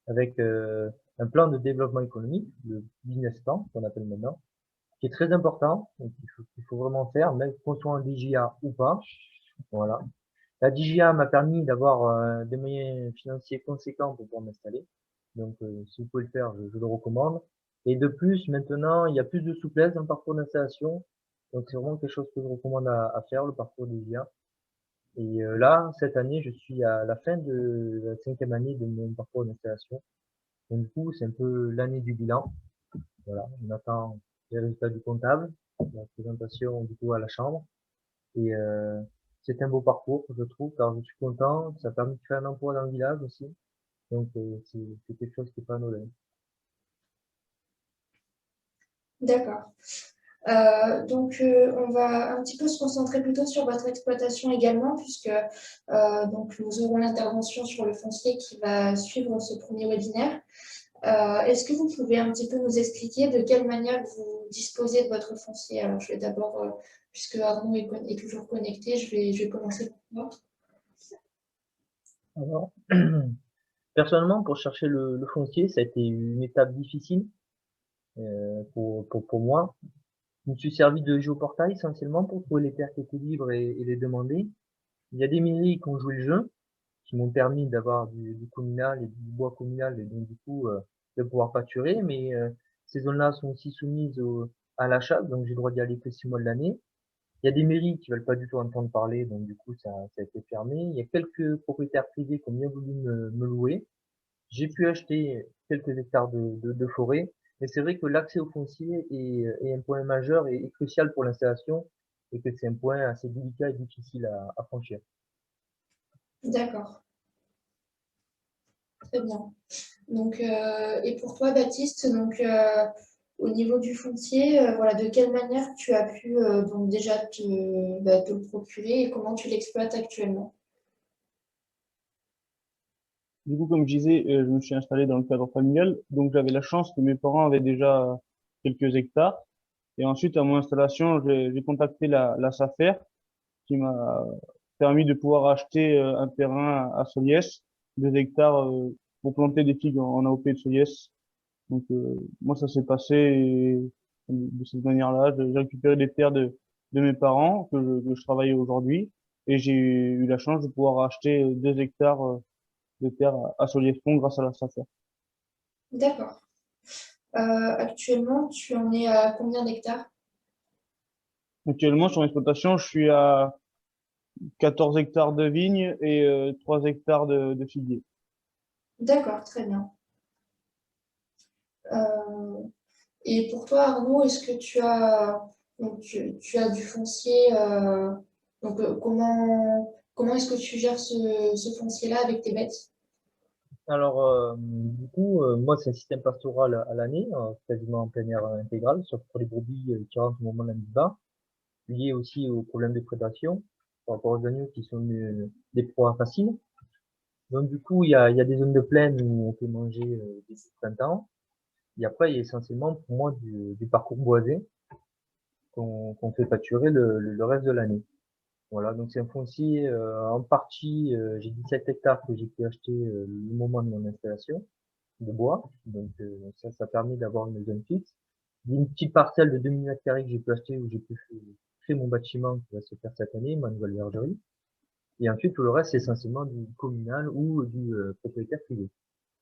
avec un plan de développement économique, le business plan, qu'on appelle maintenant, qui est très important, donc il faut vraiment faire, même qu'on soit en DGA ou pas. Voilà. La DGA m'a permis d'avoir des moyens financiers conséquents pour pouvoir m'installer. Donc, si vous pouvez le faire, je le recommande. Et de plus, maintenant, il y a plus de souplesse dans le parcours d'installation. Donc, c'est vraiment quelque chose que je recommande à faire, le parcours DGA. Et là, cette année, je suis à la fin de la 5e année de mon parcours d'installation. Donc, du coup, c'est un peu l'année du bilan. Voilà, on attend les résultats du comptable, la présentation du coup à la chambre. Et c'est un beau parcours, je trouve, car je suis content. Ça a permis de créer un emploi dans le village aussi. Donc, c'est quelque chose qui est pas anodin. D'accord. Donc, on va un petit peu se concentrer plutôt sur votre exploitation également, puisque donc, nous aurons l'intervention sur le foncier qui va suivre ce premier webinaire. Est-ce que vous pouvez un petit peu nous expliquer de quelle manière vous disposez de votre foncier? Alors, je vais d'abord, puisque Arnaud est toujours connecté, je vais commencer par moi. Alors, personnellement, pour chercher le foncier, ça a été une étape difficile pour moi. Je me suis servi de géoportail essentiellement pour trouver les terres qui étaient libres et les demander. Il y a des mairies qui ont joué le jeu, qui m'ont permis d'avoir du communal et du bois communal et donc du coup de pouvoir pâturer. Mais ces zones-là sont aussi soumises à l'achat, donc j'ai le droit d'y aller que 6 mois de l'année. Il y a des mairies qui veulent pas du tout entendre parler, donc du coup ça a été fermé. Il y a quelques propriétaires privés qui ont bien voulu me louer. J'ai pu acheter quelques hectares de forêt, mais c'est vrai que l'accès au foncier est un point majeur et crucial pour l'installation et que c'est un point assez délicat et difficile à franchir. D'accord. Très bien. Donc, et pour toi, Baptiste, donc, au niveau du foncier, voilà, de quelle manière tu as pu donc déjà te le procurer et comment tu l'exploites actuellement? Du coup, comme je disais, je me suis installé dans le cadre familial, donc j'avais la chance que mes parents avaient déjà quelques hectares. Et ensuite, à mon installation, j'ai contacté la SAFER qui m'a permis de pouvoir acheter un terrain à Soliès, 2 hectares pour planter des figues en AOP de Soliès. Donc moi, ça s'est passé de cette manière-là. J'ai récupéré des terres de mes parents que je travaillais aujourd'hui et j'ai eu la chance de pouvoir acheter 2 hectares de terre à Soliès-Pont grâce à la SAFER. D'accord. Actuellement, tu en es à combien d'hectares? Actuellement, sur l'exploitation, je suis à 14 hectares de vignes et 3 hectares de figuiers. D'accord, très bien. Euh, et pour toi, Arnaud, est-ce que tu as du foncier comment est-ce que tu gères ce foncier-là avec tes bêtes? Alors, du coup, moi, c'est un système pastoral à l'année, quasiment en plein air intégral, sauf pour les brebis qui rentrent au moment de la mise bas, lié aussi aux problèmes de prédation par rapport aux agneaux qui sont des proies faciles. Donc, du coup, il y a des zones de plaine où on peut manger des printemps. Et après, il y a essentiellement pour moi du parcours boisé qu'on fait pâturer le reste de l'année. Voilà, donc c'est un foncier en partie, j'ai 17 hectares que j'ai pu acheter le moment de mon installation de bois, donc ça permet d'avoir une zone fixe. Il y a une petite parcelle de 2000 m² que j'ai pu acheter où j'ai pu créer mon bâtiment qui va se faire cette année, ma nouvelle bergerie. Et ensuite, tout le reste, c'est essentiellement du communal ou du propriétaire privé.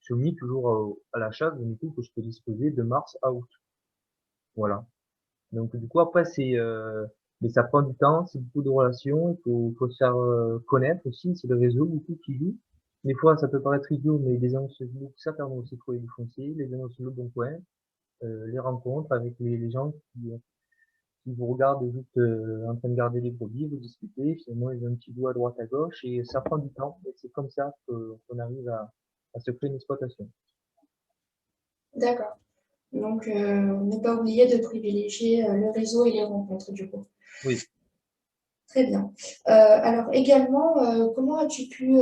Soumis toujours à l'achat d'une équipe que je peux disposer de mars à août. Voilà. Donc du coup après mais ça prend du temps, c'est beaucoup de relations, il faut se faire connaître aussi, c'est le réseau beaucoup qui joue. Des fois ça peut paraître idiot, mais les annonces Facebook, ça permet aussi de trouver du foncier, les annonces Le Bon Coin, les rencontres avec les gens qui vous regardent juste en train de garder des brebis, vous discutez, finalement ils ont un petit bout à droite à gauche et ça prend du temps. Et c'est comme ça qu'on arrive à se créer une exploitation. D'accord. Donc, ne pas oublier de privilégier le réseau et les rencontres, du coup. Oui. Très bien. Alors également, comment as-tu pu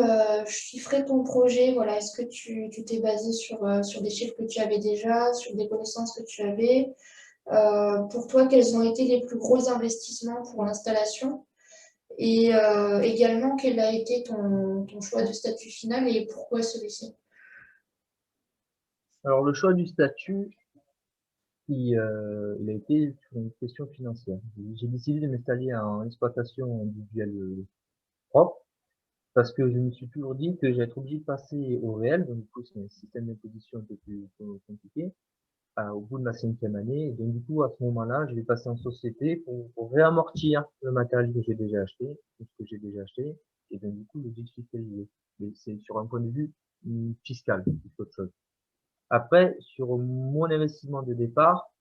chiffrer ton projet? Voilà, est-ce que tu t'es basé sur des chiffres que tu avais déjà, sur des connaissances que tu avais? Pour toi, quels ont été les plus gros investissements pour l'installation? Et également, quel a été ton choix de statut final et pourquoi celui-ci? Alors le choix du statut, il a été sur une question financière. J'ai décidé de m'installer en exploitation individuelle propre parce que je me suis toujours dit que j'allais être obligé de passer au réel. Donc, du coup, c'est un système d'imposition un peu plus compliqué au bout de ma 5e année. Et donc, du coup, à ce moment-là, je vais passer en société pour réamortir le matériel que j'ai déjà acheté, tout ce que j'ai déjà acheté, et donc, du coup, le défiscaliser. Mais c'est sur un point de vue fiscal, plus qu'autre chose. Après, sur mon investissement de départ,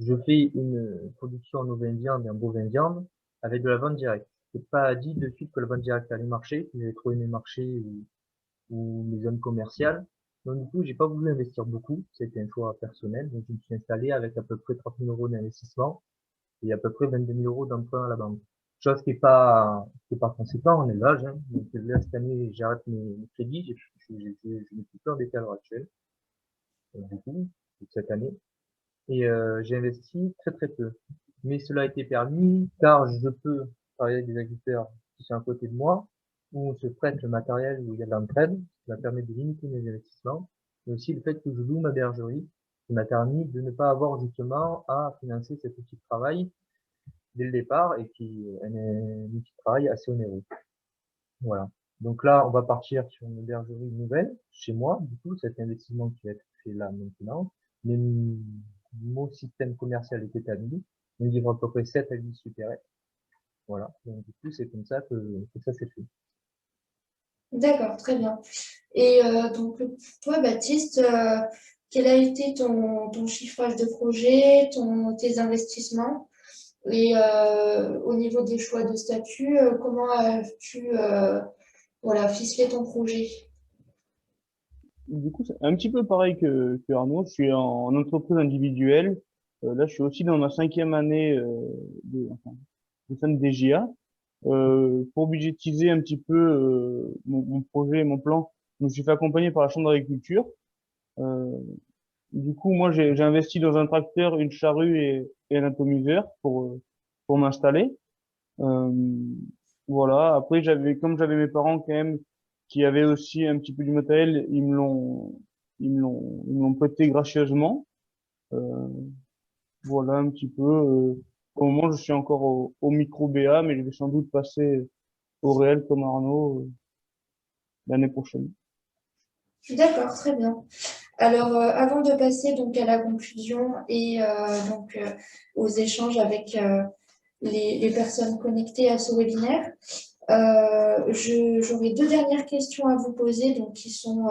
je fais une production en ovin viande et en bovin viande avec de la vente directe. C'est pas dit de suite que la vente directe allait marcher, que j'allais trouver mes marchés ou mes zones commerciales. Donc du coup, j'ai pas voulu investir beaucoup. C'était un choix personnel. Donc je me suis installé avec à peu près 30 000 euros d'investissement et à peu près 22 000 euros d'emprunt à la banque. Chose qui est pas conséquent en élevage, hein. Donc là, cette année, j'arrête mes crédits. Je n'ai plus peur endetté à l'heure actuelle. Donc, du coup, cette année. Et j'ai investi très très peu. Mais cela a été permis car je peux travailler avec des agriculteurs qui sont à côté de moi, où on se prête le matériel, où il y a de l'entraide, ça permet de limiter mes investissements, mais aussi le fait que je loue ma bergerie, qui m'a permis de ne pas avoir justement à financer cet outil de travail dès le départ et qui est un outil de travail assez onéreux. Voilà. Donc là, on va partir sur une bergerie nouvelle chez moi. Du coup, cet investissement qui va être fait là maintenant, mais mon système commercial est établi. On livre à peu près 7 à 10 supérettes. Voilà. Donc du coup, c'est comme ça que ça s'est fait. D'accord, très bien. Et donc, pour toi, Baptiste, quel a été ton chiffrage de projet, tes investissements? Et au niveau des choix de statut, comment as-tu voilà, ficelé ton projet? Du coup, c'est un petit peu pareil que Arnaud. Je suis en entreprise individuelle. Là, je suis aussi dans ma 5e année enfin, au sein de DGA. Pour budgétiser un petit peu mon projet, mon plan, je me suis fait accompagner par la Chambre d'agriculture. Euh, du coup, moi, j'ai investi dans un tracteur, une charrue et un atomiseur pour m'installer. Euh, voilà. Après, comme j'avais mes parents quand même qui avaient aussi un petit peu du matériel, ils me l'ont prêté gracieusement. Euh, voilà un petit peu. Au moment, je suis encore au micro BA, mais je vais sans doute passer au réel comme Arnaud l'année prochaine. D'accord, très bien. Alors, avant de passer donc à la conclusion et aux échanges avec les personnes connectées à ce webinaire, j'aurais deux dernières questions à vous poser, donc qui sont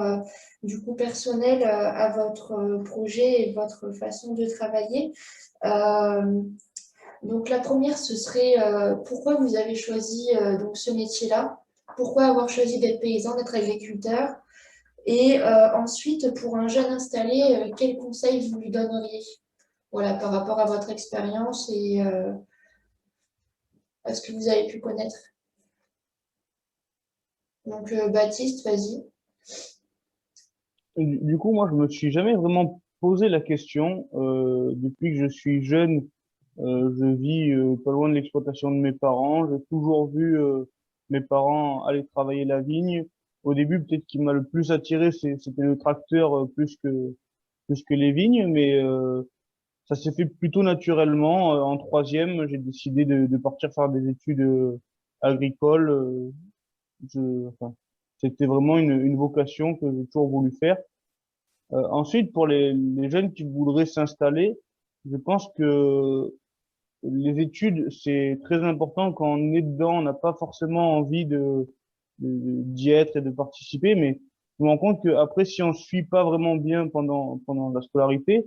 du coup personnelles à votre projet et votre façon de travailler. Donc la première, ce serait pourquoi vous avez choisi donc ce métier-là? Pourquoi avoir choisi d'être paysan, d'être agriculteur? Et ensuite, pour un jeune installé, quels conseils vous lui donneriez? Voilà, par rapport à votre expérience et à ce que vous avez pu connaître. Donc Baptiste, vas-y. Du coup, moi, je me suis jamais vraiment posé la question. Depuis que je suis jeune, je vis pas loin de l'exploitation de mes parents. J'ai toujours vu mes parents aller travailler la vigne. Au début, peut-être qui m'a le plus attiré, c'était le tracteur plus que les vignes, mais ça s'est fait plutôt naturellement. En troisième, j'ai décidé de partir faire des études agricoles. Enfin, c'était vraiment une vocation que j'ai toujours voulu faire. Ensuite, pour les jeunes qui voudraient s'installer, je pense que les études, c'est très important quand on est dedans, on n'a pas forcément envie d'y être et de participer, mais je me rends compte qu'après, si on suit pas vraiment bien pendant la scolarité,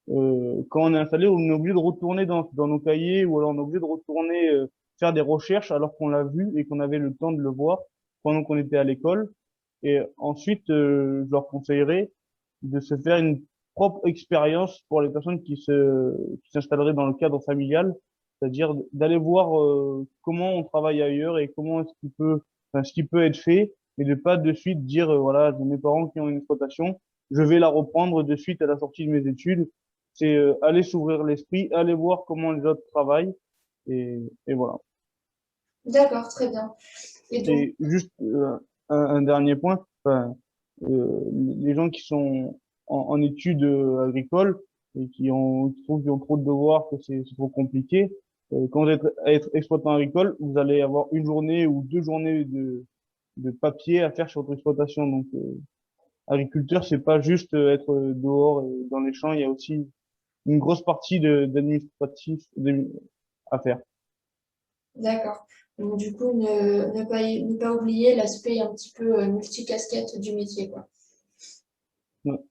quand on est installé, on est obligé de retourner dans nos cahiers ou alors on est obligé de retourner faire des recherches alors qu'on l'a vu et qu'on avait le temps de le voir pendant qu'on était à l'école. Et ensuite, je leur conseillerais de se faire une propre expérience pour les personnes qui s'installeraient dans le cadre familial, c'est-à-dire d'aller voir comment on travaille ailleurs et comment est-ce enfin, ce qui peut être fait, et de pas de suite dire voilà, j'ai mes parents qui ont une exploitation, je vais la reprendre de suite à la sortie de mes études. C'est aller s'ouvrir l'esprit, aller voir comment les autres travaillent, et voilà. D'accord, très bien. Et donc, Et juste un dernier point, enfin, les gens qui sont en études agricoles et qui trouvent qu'ils ont trop de devoirs, que c'est trop compliqué, quand vous êtes être exploitant agricole, vous allez avoir une journée ou deux journées de papier à faire sur votre exploitation. Donc, agriculteur, c'est pas juste être dehors et dans les champs, il y a aussi une grosse partie d'administratif à faire. d'accord. Donc, du coup, ne pas oublier l'aspect un petit peu multicasquette du métier, quoi. Ouais.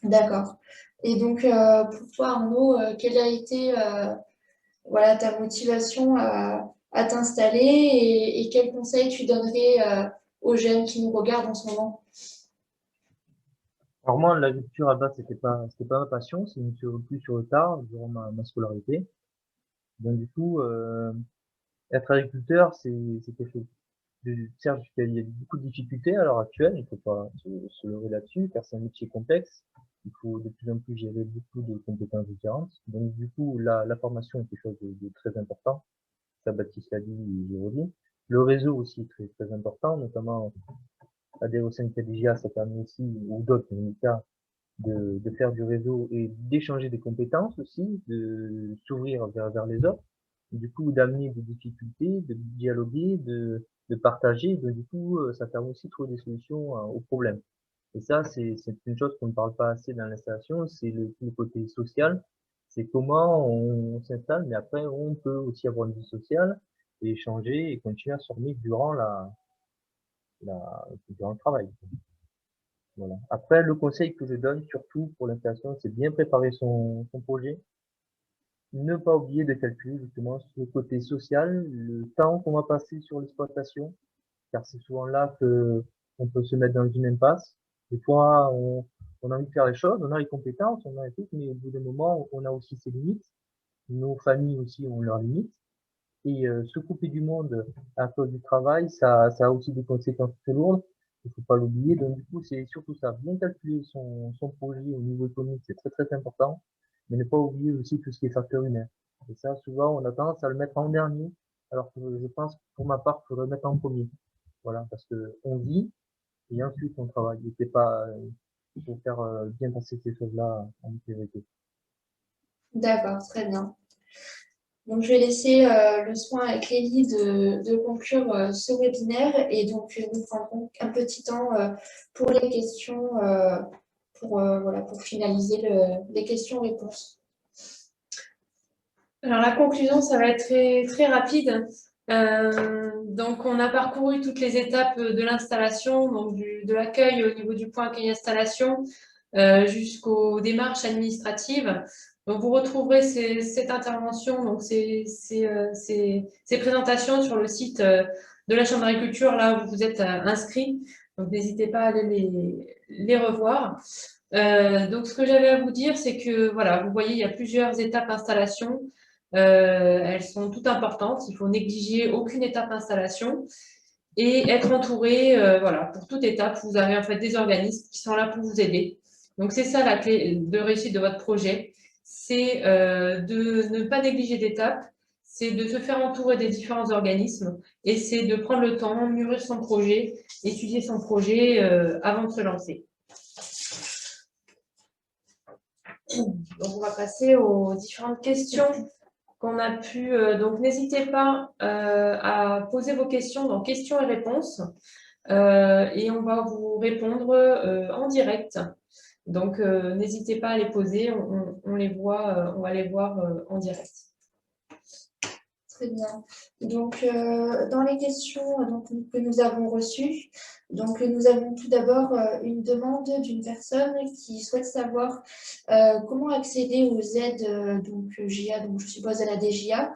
D'accord. Et donc, pour toi, Arnaud, quelle a été voilà, ta motivation à t'installer et quels conseils tu donnerais aux jeunes qui nous regardent en ce moment? Alors moi, l'agriculture à base, c'était pas ma passion, c'est une plus sur le tard, durant ma scolarité. Donc du coup, être agriculteur, c'est quelque chose certes, il y a beaucoup de difficultés à l'heure actuelle, il ne faut pas se leurrer là-dessus, car c'est un métier complexe. Il faut de plus en plus gérer beaucoup de compétences différentes. Donc, du coup, la formation est quelque chose de très important. Ça, Baptiste l'a dit, je le redis. Le réseau aussi est très, très important, notamment adhérer au syndicat DGA, ça permet aussi, ou d'autres syndicats, de faire du réseau et d'échanger des compétences aussi, de s'ouvrir vers les autres, du coup d'amener des difficultés, de dialoguer, de partager, donc du coup ça permet aussi de trouver des solutions aux problèmes. Et ça, c'est une chose qu'on ne parle pas assez dans l'installation, c'est le côté social, c'est comment on s'installe, mais après on peut aussi avoir une vie sociale et échanger et continuer à se former durant le travail. Voilà. Après, le conseil que je donne, surtout pour l'installation, c'est bien préparer son projet. Ne pas oublier de calculer justement ce côté social, le temps qu'on va passer sur l'exploitation, car c'est souvent là que on peut se mettre dans une impasse. Des fois, on a envie de faire les choses, on a les compétences, on a les trucs, mais au bout d'un moment, on a aussi ses limites. Nos familles aussi ont leurs limites. Et se couper du monde à cause du travail, ça a aussi des conséquences très lourdes. Il ne faut pas l'oublier. Donc, du coup, c'est surtout ça. Bien calculer son projet au niveau économique, c'est très, très important. Mais ne pas oublier aussi tout ce qui est facteur humain. Et ça, souvent, on a tendance à le mettre en dernier, alors que je pense, pour ma part, il faudrait le mettre en premier. Voilà, parce que on vit et ensuite on travaille. Et c'est pas, il faut faire bien passer ces choses-là en priorité. D'accord, très bien. Donc, je vais laisser le soin à Clélie de conclure ce webinaire et donc nous prendrons un petit temps pour les questions, voilà, pour finaliser les questions-réponses. Alors la conclusion, ça va être très, très rapide. Donc on a parcouru toutes les étapes de l'installation, donc de l'accueil au niveau du point accueil installation jusqu'aux démarches administratives. Donc vous retrouverez cette intervention, donc ces présentations sur le site de la Chambre d'agriculture, là où vous êtes inscrit. Donc n'hésitez pas à aller les revoir. Donc ce que j'avais à vous dire, c'est que voilà, vous voyez, il y a plusieurs étapes d'installation. Elles sont toutes importantes. Il faut négliger aucune étape d'installation et être entouré, voilà, pour toute étape, vous avez en fait des organismes qui sont là pour vous aider. Donc, c'est ça la clé de réussite de votre projet, c'est de ne pas négliger d'étapes, c'est de se faire entourer des différents organismes et c'est de prendre le temps, mûrir son projet, étudier son projet avant de se lancer. Donc, on va passer aux différentes questions qu'on a pu. Donc, n'hésitez pas à poser vos questions dans questions et réponses et on va vous répondre en direct. Donc, n'hésitez pas à les poser, on les voit, on va les voir en direct. Très bien. Donc, dans les questions que nous avons reçues, donc, nous avons tout d'abord une demande d'une personne qui souhaite savoir comment accéder aux aides GIA, donc je suppose à la DGA.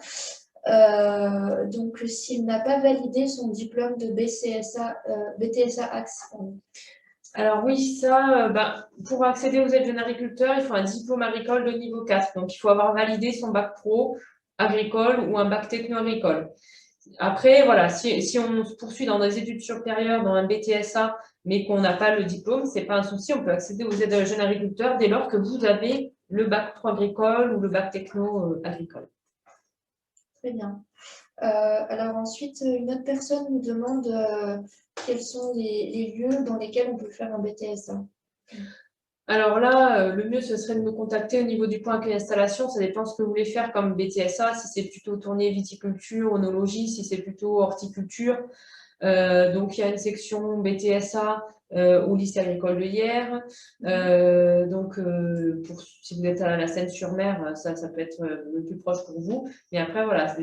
Donc, s'il n'a pas validé son diplôme de BTSA Axe. Alors oui, ça, pour accéder aux aides jeunes agriculteurs, il faut un diplôme agricole de niveau 4. Donc, il faut avoir validé son bac pro agricole ou un bac techno-agricole. Après, voilà, si on se poursuit dans des études supérieures, dans un BTSA, mais qu'on n'a pas le diplôme, c'est pas un souci, on peut accéder aux aides jeunes agriculteurs dès lors que vous avez le bac pro agricole ou le bac techno-agricole. Très bien. Alors ensuite, une autre personne nous demande quels sont les lieux dans lesquels on peut faire un BTSA. Alors là, le mieux, ce serait de me contacter au niveau du point accueil installation. Ça dépend de ce que vous voulez faire comme BTSA, si c'est plutôt tourné viticulture, onologie, si c'est plutôt horticulture. Donc, il y a une section BTSA au lycée agricole de Hyères. Si vous êtes à la Seine-sur-Mer, ça peut être le plus proche pour vous. Mais après, voilà,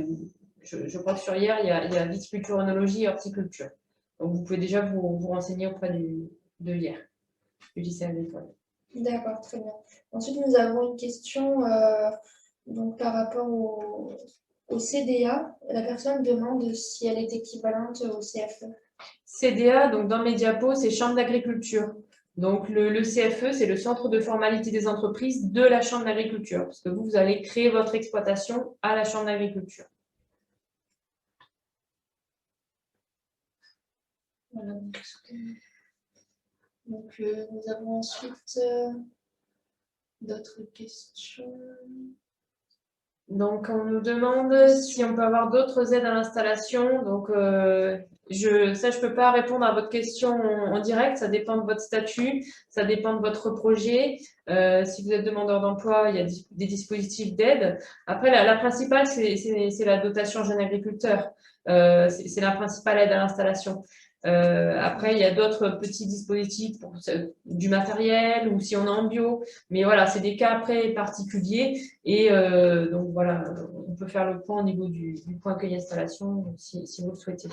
je crois que sur Hyères, il y a viticulture, onologie et horticulture. Donc, vous pouvez déjà vous renseigner auprès de Hyères, du lycée agricole. D'accord, très bien. Ensuite, nous avons une question donc, par rapport au CDA. La personne demande si elle est équivalente au CFE. CDA, donc dans mes diapos, c'est Chambre d'agriculture. Donc le CFE, c'est le centre de formalité des entreprises de la Chambre d'agriculture, parce que vous allez créer votre exploitation à la Chambre d'agriculture. Voilà. Donc, nous avons ensuite d'autres questions. Donc, on nous demande si on peut avoir d'autres aides à l'installation. Donc, je peux pas répondre à votre question en direct. Ça dépend de votre statut, ça dépend de votre projet. Si vous êtes demandeur d'emploi, il y a des dispositifs d'aide. Après, la principale, c'est la dotation jeune agriculteur. C'est la principale aide à l'installation. Après, il y a d'autres petits dispositifs pour du matériel ou si on est en bio. Mais voilà, c'est des cas après particuliers. Et donc voilà, on peut faire le point au niveau du point accueil installation si vous le souhaitez.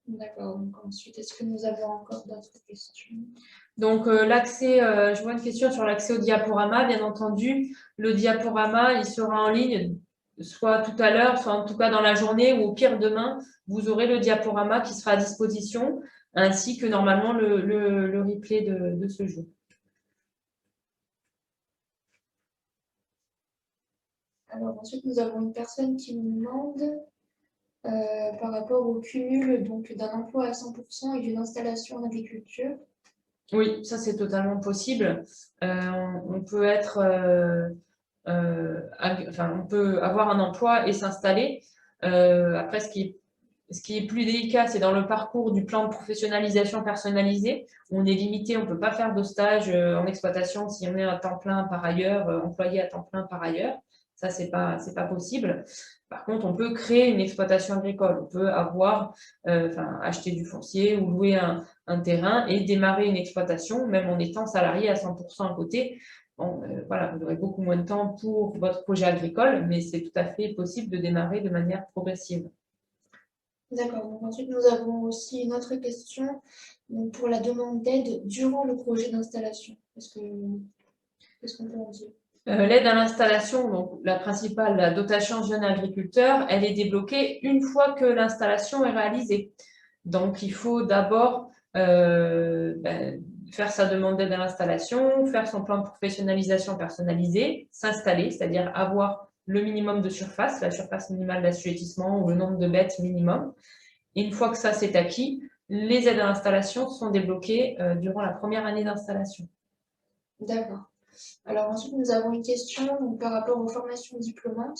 D'accord. Donc ensuite, est-ce que nous avons encore d'autres questions? Donc l'accès, je vois une question sur l'accès au diaporama. Bien entendu, le diaporama, il sera en ligne, soit tout à l'heure, soit en tout cas dans la journée, ou au pire demain, vous aurez le diaporama qui sera à disposition, ainsi que normalement le replay de ce jour. Alors ensuite, nous avons une personne qui nous demande par rapport au cumul donc d'un emploi à 100% et d'une installation en agriculture. Oui, ça c'est totalement possible. On peut être, on peut avoir un emploi et s'installer. Après, ce qui est plus délicat, c'est dans le parcours du plan de professionnalisation personnalisé. On est limité, on ne peut pas faire de stage en exploitation si on est à temps plein par ailleurs, employé à temps plein par ailleurs. Ça, c'est pas possible. Par contre, on peut créer une exploitation agricole. On peut avoir, acheter du foncier ou louer un terrain et démarrer une exploitation, même en étant salarié à 100% à côté. Bon, voilà, vous aurez beaucoup moins de temps pour votre projet agricole, mais c'est tout à fait possible de démarrer de manière progressive. D'accord. Donc ensuite, nous avons aussi une autre question donc pour la demande d'aide durant le projet d'installation. Qu'est-ce qu'on peut en dire? L'aide à l'installation, donc la principale, la dotation jeune agriculteur, elle est débloquée une fois que l'installation est réalisée. Donc, il faut d'abord faire sa demande d'aide à l'installation, faire son plan de professionnalisation personnalisé, s'installer, c'est-à-dire avoir le minimum de surface, la surface minimale d'assujettissement ou le nombre de bêtes minimum. Et une fois que ça c'est acquis, les aides à l'installation sont débloquées durant la première année d'installation. D'accord. Alors ensuite, nous avons une question donc, par rapport aux formations diplômantes.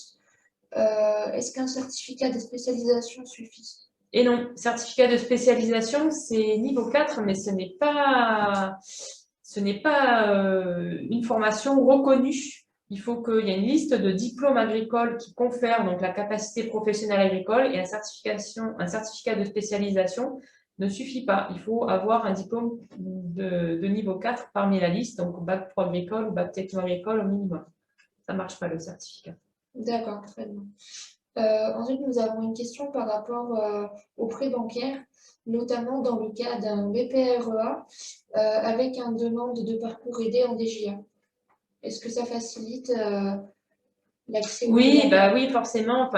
Est-ce qu'un certificat de spécialisation suffit? Et non, certificat de spécialisation, c'est niveau 4, mais ce n'est pas une formation reconnue. Il faut qu'il y ait une liste de diplômes agricoles qui confèrent donc la capacité professionnelle agricole et un certificat de spécialisation ne suffit pas. Il faut avoir un diplôme de niveau 4 parmi la liste, donc bac pro agricole ou bac techno agricole au minimum. Ça ne marche pas le certificat. D'accord, très bien. Ensuite, nous avons une question par rapport aux prêts bancaires, notamment dans le cas d'un BPREA avec une demande de parcours aidé en DGA. Est-ce que ça facilite l'accès au Oui, crédit? oui, forcément.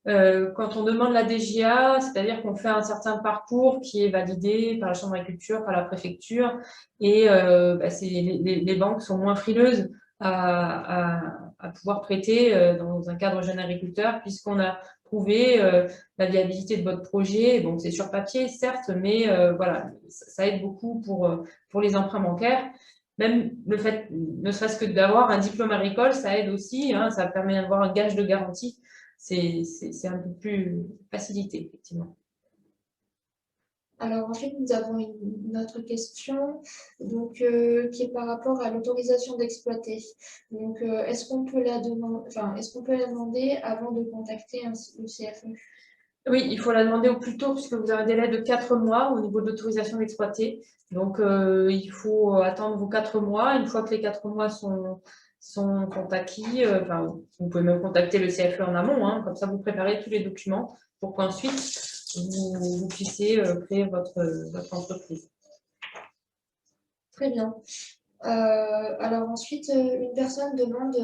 Quand on demande la DGA, c'est-à-dire qu'on fait un certain parcours qui est validé par la Chambre d'agriculture, par la préfecture, et les banques sont moins frileuses à pouvoir prêter dans un cadre jeune agriculteur, puisqu'on a prouvé la viabilité de votre projet. Donc, c'est sur papier, certes, mais voilà, ça aide beaucoup pour les emprunts bancaires. Même le fait, ne serait-ce que d'avoir un diplôme agricole, ça aide aussi, hein, ça permet d'avoir un gage de garantie. C'est un peu plus facilité, effectivement. Alors ensuite, nous avons une autre question donc, qui est par rapport à l'autorisation d'exploiter. Donc, est-ce qu'on peut la demander avant de contacter le CFE? Oui, il faut la demander au plus tôt puisque vous avez un délai de 4 mois au niveau de l'autorisation d'exploiter. Donc, il faut attendre vos 4 mois. Une fois que les 4 mois sont acquis, vous pouvez même contacter le CFE en amont, hein, comme ça vous préparez tous les documents pour qu'ensuite vous puissiez créer votre entreprise. Très bien. Alors ensuite, une personne demande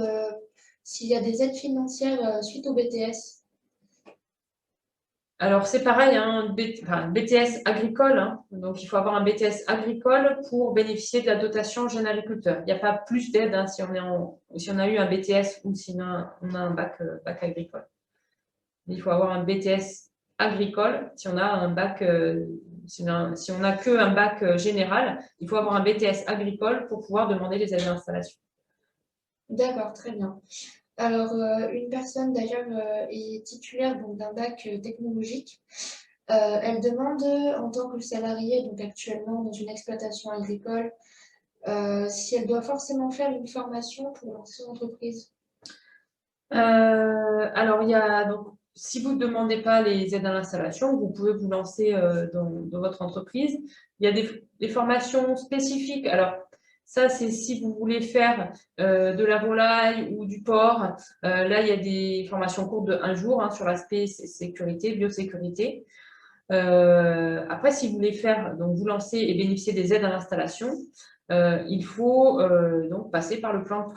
s'il y a des aides financières suite au BTS. Alors, c'est pareil, hein, BTS agricole, hein, donc il faut avoir un BTS agricole pour bénéficier de la dotation jeune agriculteur. Il n'y a pas plus d'aide hein, si on a eu un BTS ou si on a un bac agricole. Il faut avoir un BTS agricole. Si on a un bac, si on n'a qu'un bac général, il faut avoir un BTS agricole pour pouvoir demander les aides d'installation. D'accord, très bien. Alors, une personne d'ailleurs est titulaire d'un bac technologique. Elle demande en tant que salariée, donc actuellement dans une exploitation agricole, si elle doit forcément faire une formation pour lancer son entreprise. Alors, si vous ne demandez pas les aides à l'installation, vous pouvez vous lancer dans votre entreprise. Il y a des formations spécifiques. Alors, ça, c'est si vous voulez faire de la volaille ou du porc. Là, il y a des formations courtes de 1 jour hein, sur l'aspect sécurité, biosécurité. Après, si vous voulez vous lancer et bénéficier des aides à l'installation, il faut donc passer par le plan de